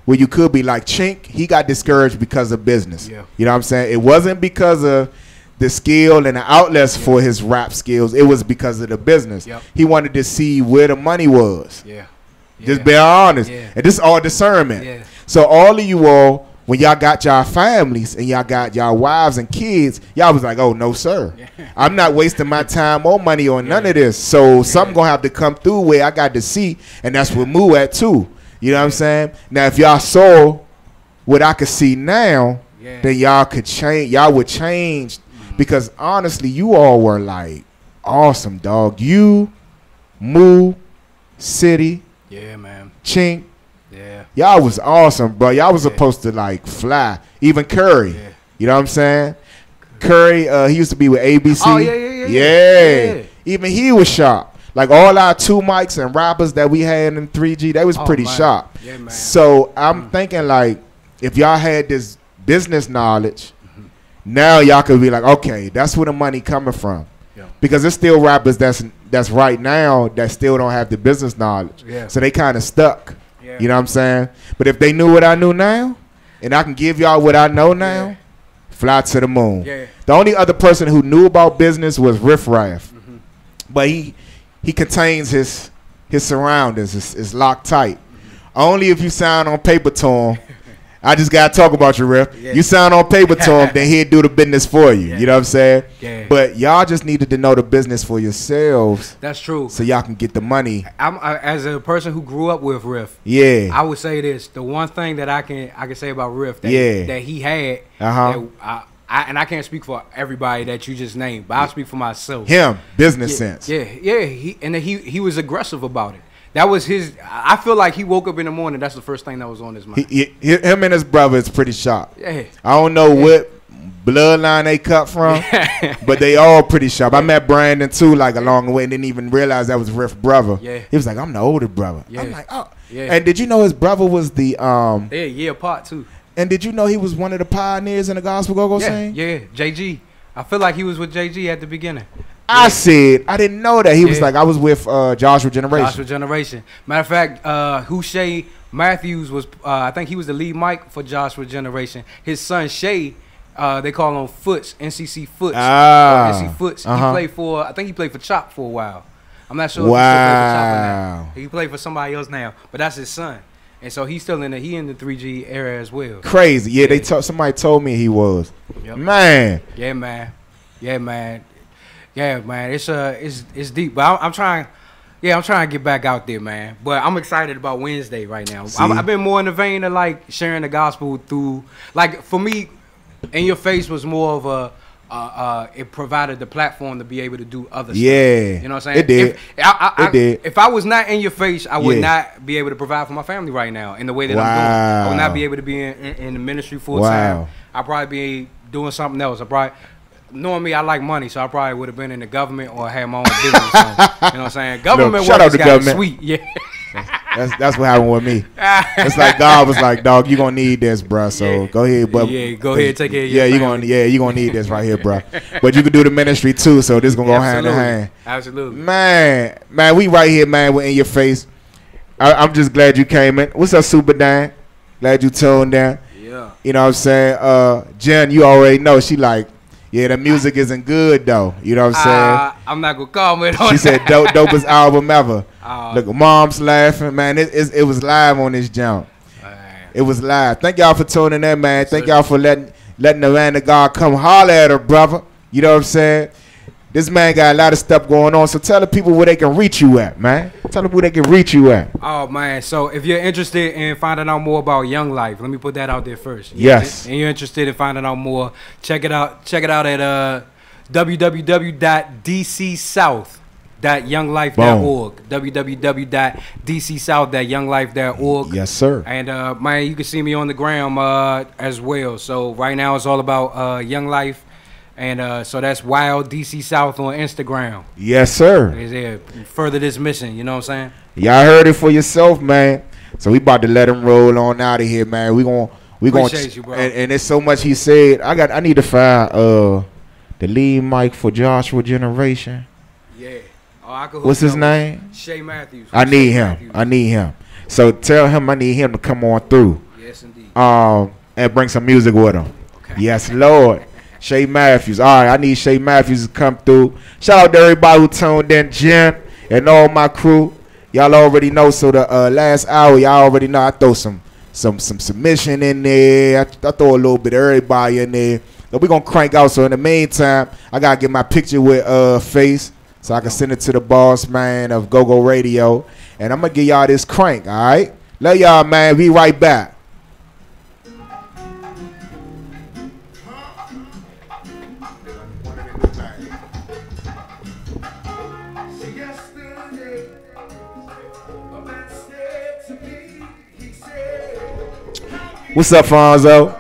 where you could be. Like Chink, he got discouraged because of business. Yeah. You know what I'm saying? It wasn't because of the skill and the outlets for his rap skills. It was because of the business. Yep. He wanted to see where the money was. Yeah. Just be honest. Yeah. And this is all discernment. Yeah. So all of you all, when y'all got y'all families and y'all got y'all wives and kids, y'all was like, oh, no, sir. Yeah. I'm not wasting my time or money on none of this. So something going to have to come through where I got to see, and that's where Moo at, too. You know what I'm saying? Now, if y'all saw what I could see now, then y'all could change. Y'all would change because, honestly, you all were, like, awesome, dog. You, Moo, City, Chink. Yeah. Y'all was awesome, bro. Y'all was supposed to like fly. Even Curry. Yeah. You know what I'm saying? Curry, he used to be with ABC. Oh, yeah. Even he was sharp. Like all our 2 mics and rappers that we had in 3G, they was pretty sharp. Yeah, man. So I'm thinking like if y'all had this business knowledge, now y'all could be like, okay, that's where the money coming from. Yeah. Because there's still rappers that's right now that still don't have the business knowledge. Yeah. So they kind of stuck. You know what I'm saying? But if they knew what I knew now, and I can give y'all what I know now, fly to the moon. Yeah. The only other person who knew about business was Riff Raff. But he contains his surroundings. It's locked tight. Only if you sign on paper to him. I just got to talk about you, Riff. Yeah. You sign on paper to him, then he'll do the business for you. You know what I'm saying? Yeah. But y'all just needed to know the business for yourselves. That's true. So y'all can get the money. As a person who grew up with Riff, I would say this. The one thing that I can say about Riff that he had, and I can't speak for everybody that you just named, but I'll speak for myself. Him, business sense. Yeah. He was aggressive about it. That was his. I feel like he woke up in the morning. That's the first thing that was on his mind. Him and his brother is pretty sharp. Yeah. I don't know what bloodline they cut from, but they all pretty sharp. I met Brandon too, like along the way, and didn't even realize that was Riff's brother. Yeah. He was like, "I'm the older brother." Yeah. I'm like, "Oh." Yeah. And did you know his brother was the They're a year apart too. And did you know he was one of the pioneers in the gospel go-go scene? Yeah, JG. I feel like he was with JG at the beginning. I said, I didn't know that. He was like, I was with Joshua Generation. Joshua Generation. Matter of fact, Hushay Matthews was, I think he was the lead mic for Joshua Generation. His son, Shay, They call him Foots, NCC Foots. NC Foots. He played for, I think he played for Chop for a while. I'm not sure if he still plays for Chop or not. He played for somebody else now, but that's his son. And so he's still in the 3G era as well. Crazy. Yeah, somebody told me he was. Yep. Man. Yeah, man. It's deep. But I'm trying to get back out there, man. But I'm excited about Wednesday right now. I've been more in the vein of like sharing the gospel through, like for me, In Your Face was more of a it provided the platform to be able to do other stuff. You know what I'm saying? It did. It did. If I was not In Your Face, I would not be able to provide for my family right now in the way that I'm doing. I would not be able to be in the ministry full time. I'd probably be doing something else. Knowing me, I like money, so I probably would have been in the government or had my own business. You know what I'm saying? Government shout out to government. Sweet. Yeah. That's what happened with me. It's like God was like, dog, you gonna need this, bro. So go ahead, but go ahead, take care of your you gonna need this right here, bro. But you can do the ministry too, so this gonna go hand in hand. Absolutely, man. We right here, man. We're In Your Face. I'm just glad you came in. What's up, Super Dan? Glad you tuned in. Yeah, you know what I'm saying. Jen, you already know she like. Yeah, the music isn't good though. You know what I'm saying? I'm not gonna comment on She said dopest album ever. Look, mom's laughing, man. It was live on this jump. It was live. Thank y'all for tuning in, man. Thank y'all for letting the man of God come holler at her, brother. You know what I'm saying? This man got a lot of stuff going on, so tell the people where they can reach you at, man. Tell them where they can reach you at. Oh, man. So if you're interested in finding out more about Young Life, let me put that out there first. Yes. And you're interested in finding out more, check it out. Check it out at www.dcsouth.younglife.org. www.dcsouth.younglife.org. Yes, sir. And, man, you can see me on the gram as well. So right now it's all about Young Life. And so that's Wild DC South on Instagram. Yes, sir. Further this mission, you know what I'm saying? Y'all heard it for yourself, man. So we about to let him roll on out of here, man. We gonna Appreciate you, bro. And there's so much he said. I need to find the lead mic for Joshua Generation. Yeah. Oh, I could. What's his name? Shay Matthews. I need him. So tell him I need him to come on through. Yes, indeed. And bring some music with him. Okay. Yes, Lord. Shay Matthews. All right, I need Shay Matthews to come through. Shout out to everybody who tuned in, Jen, and all my crew. Y'all already know. So the last hour, y'all already know I throw some submission in there. I throw a little bit of everybody in there. But we're going to crank out. So in the meantime, I got to get my picture with Face so I can send it to the boss, man, of GoGo Radio. And I'm going to give y'all this crank, all right? Love y'all, man. Be right back. What's up, Fonzo?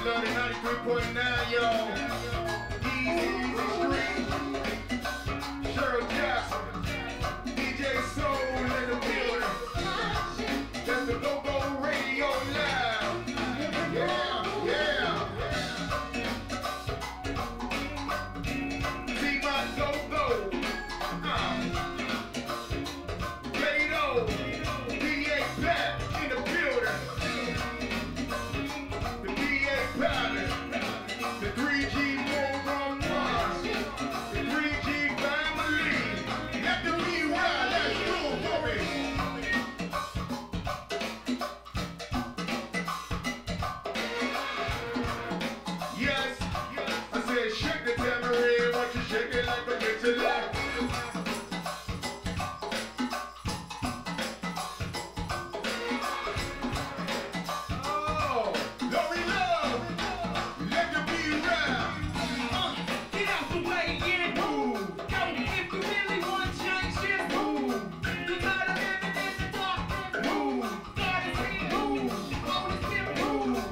love the 93.9, y'all. Easy Street. Cheryl Jackson. DJ Soul in the building. That's the GoGo Radio Live. Yeah, yeah. See my GoGo. Gato. DA Pat in the building. The DA Palace. The 3G 411. The 3G family. Let the be wild. Let's do it for me. Yes, I said shake the tambourine, won't you shake it like a bitch of life? Oh, Lori Love, let the beat rap. Get out the way, yeah. Move, Yo, if you really want change, just move. You gotta live in the dark. move, Gotta see, move. Holy Spirit, move.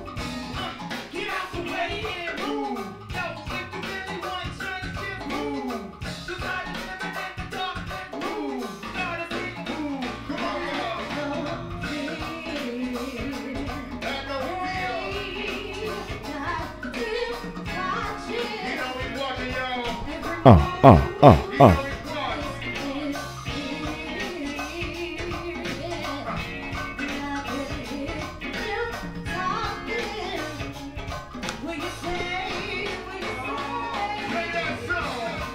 Get out the way, yeah. move, Yo, if you really want change, just move. You gotta live in the dark. move, Gotta see, move. Come on, y'all. Have no fear. You know he's watching y'all. You know he's watching. Play that song.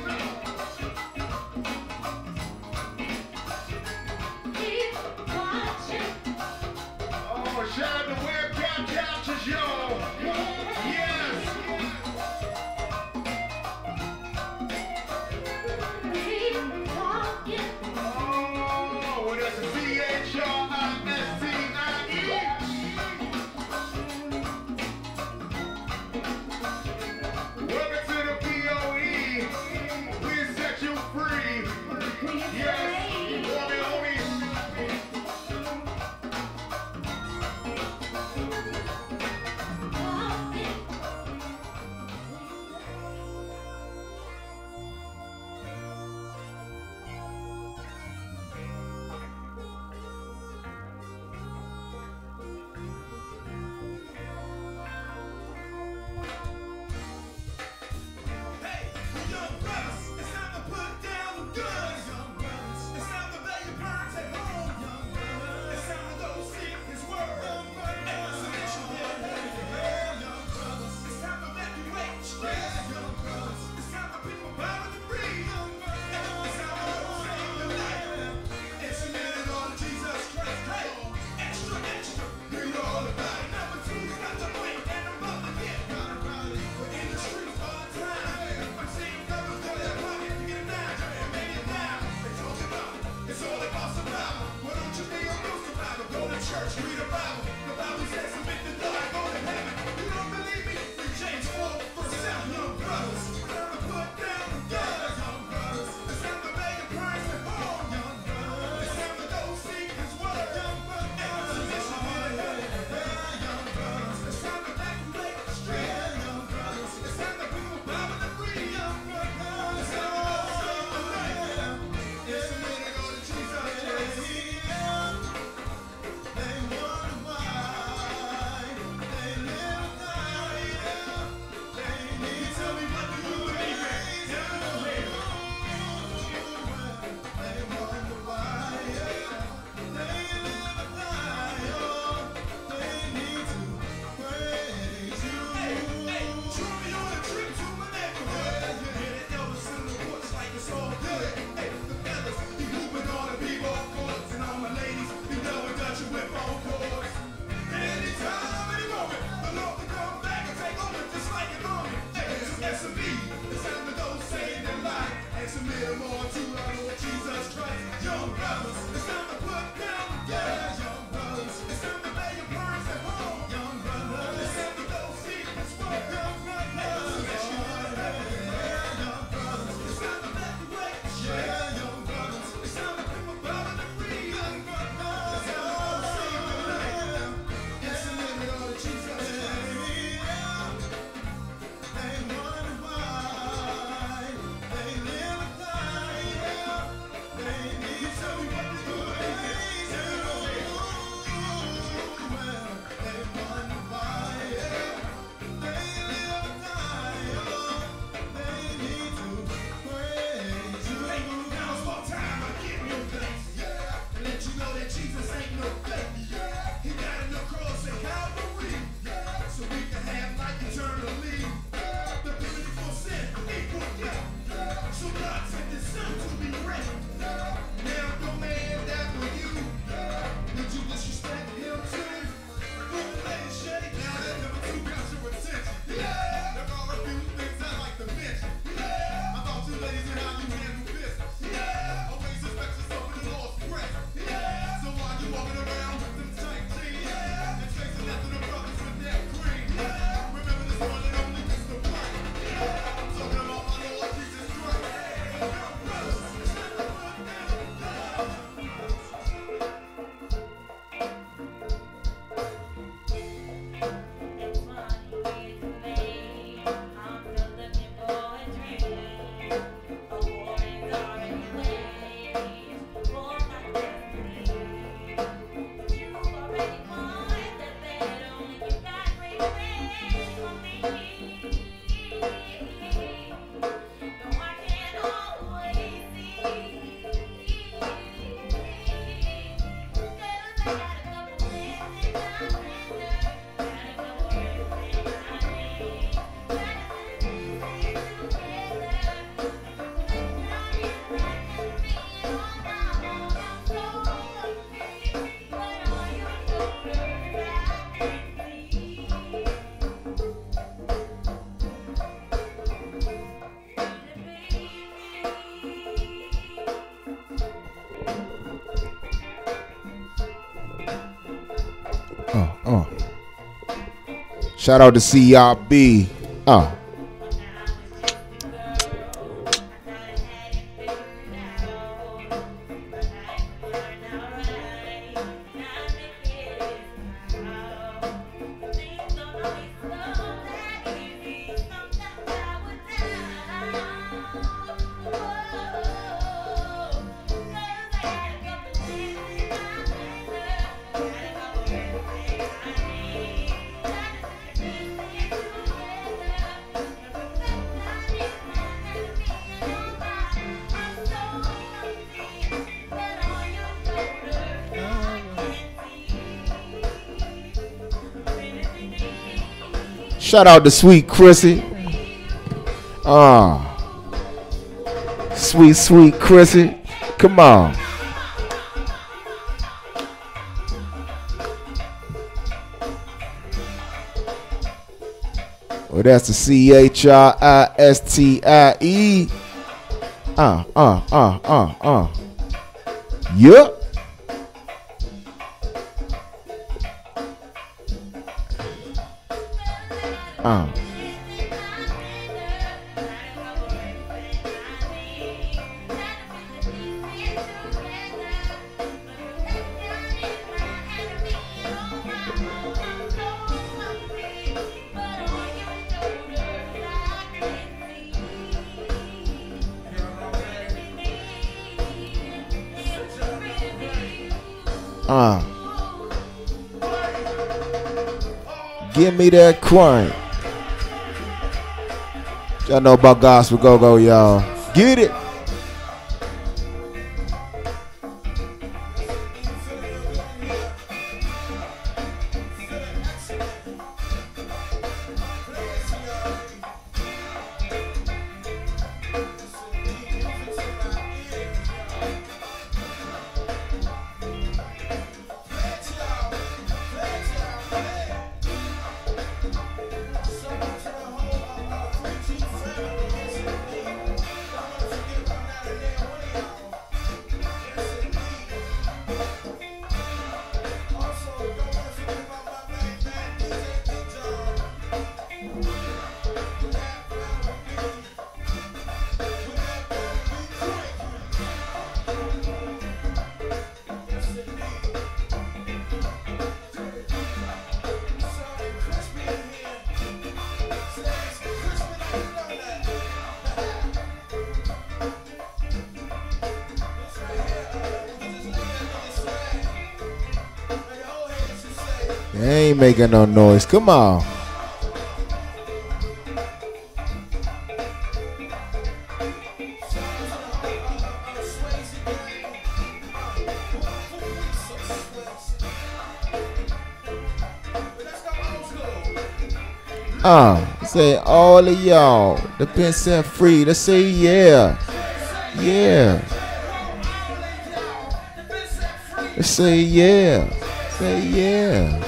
Oh, shout out to webcam couches, y'all. Yes. Shout out to CRB. Shout out to Sweet Chrissy. Sweet Chrissy. Come on. Well, that's the CHRISTIE. Yup. Give me that coin. Y'all know about gospel go-go, y'all. Get it. They ain't making no noise. Come on. Say all of y'all that been set free. Let's say yeah. Yeah. Let's say yeah. Say yeah.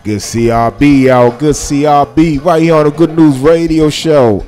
Good CRB, y'all. Good CRB. Right here on the Good News Radio Show.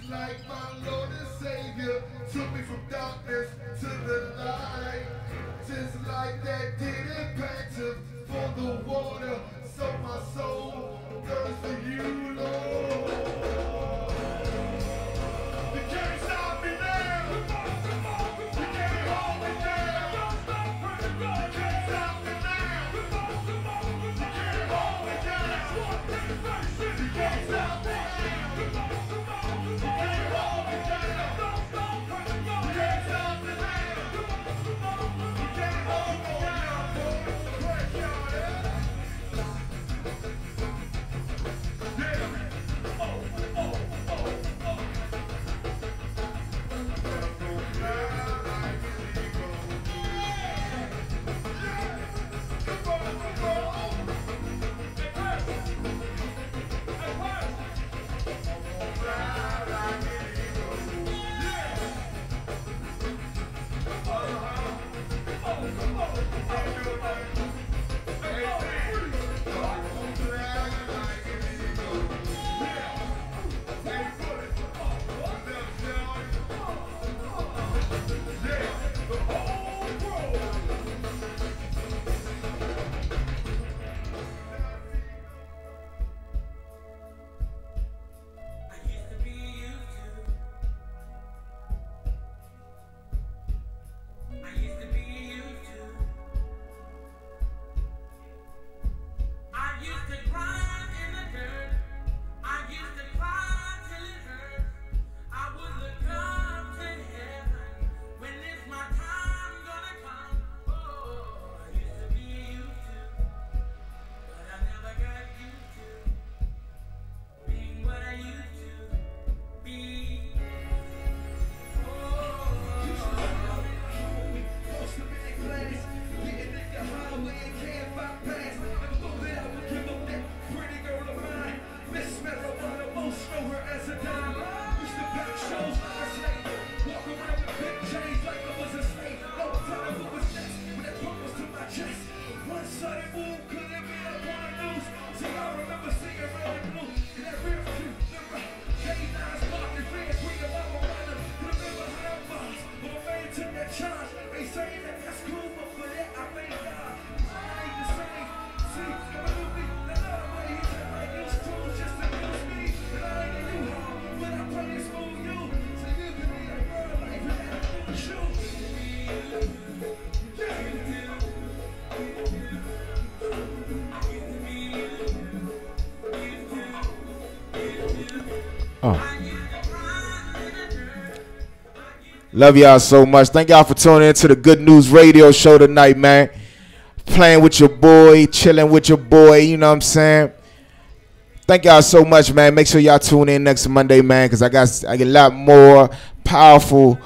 Like my Lord. to the light. Just like that didn't panther for the water. So my soul thirsts for you, Lord. You can't stop me now. You can't hold me down. You can't stop me now. You can't hold me down. You can't stop me now. You can't hold me down. You can't stop me now. You can't hold me down. Press y'all, yeah. Love y'all so much. Thank y'all for tuning in to the Good News Radio Show tonight, man. Playing with your boy, chilling with your boy, you know what I'm saying? Thank y'all so much, man. Make sure y'all tune in next Monday, man, because I get a lot more powerful,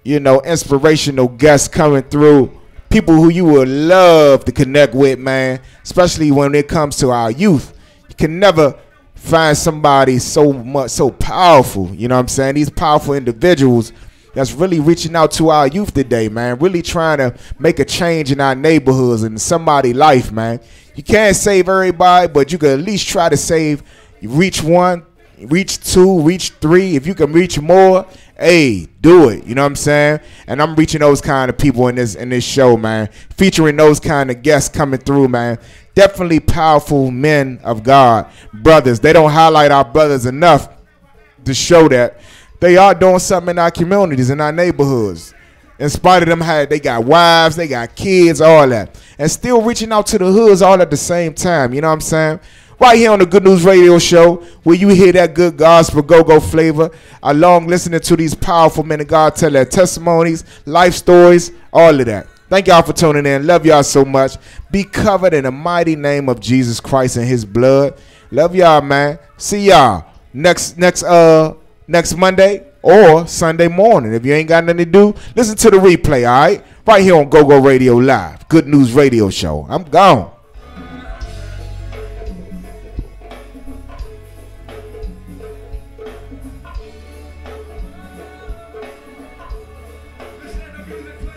you know, inspirational guests coming through. People who you would love to connect with, man, especially when it comes to our youth. You can never find somebody so powerful, you know what I'm saying? These powerful individuals that's really reaching out to our youth today, man, really trying to make a change in our neighborhoods and somebody's life, man. You can't save everybody, but you can at least try to save, reach one, reach two, reach three. If you can reach more, hey, do it. You know what I'm saying? And I'm reaching those kind of people in this show, man. Featuring those kind of guests coming through, man. Definitely powerful men of God, brothers. They don't highlight our brothers enough to show that they are doing something in our communities, in our neighborhoods. In spite of them, they got wives, they got kids, all that. And still reaching out to the hoods all at the same time. You know what I'm saying? Right here on the Good News Radio Show, where you hear that good gospel go-go flavor, along listening to these powerful men of God tell their testimonies, life stories, all of that. Thank y'all for tuning in. Love y'all so much. Be covered in the mighty name of Jesus Christ and his blood. Love y'all, man. See y'all next Monday or Sunday morning. If you ain't got nothing to do, listen to the replay, all right? Right here on GoGo Radio Live, Good News Radio Show. I'm gone. Listen to the music.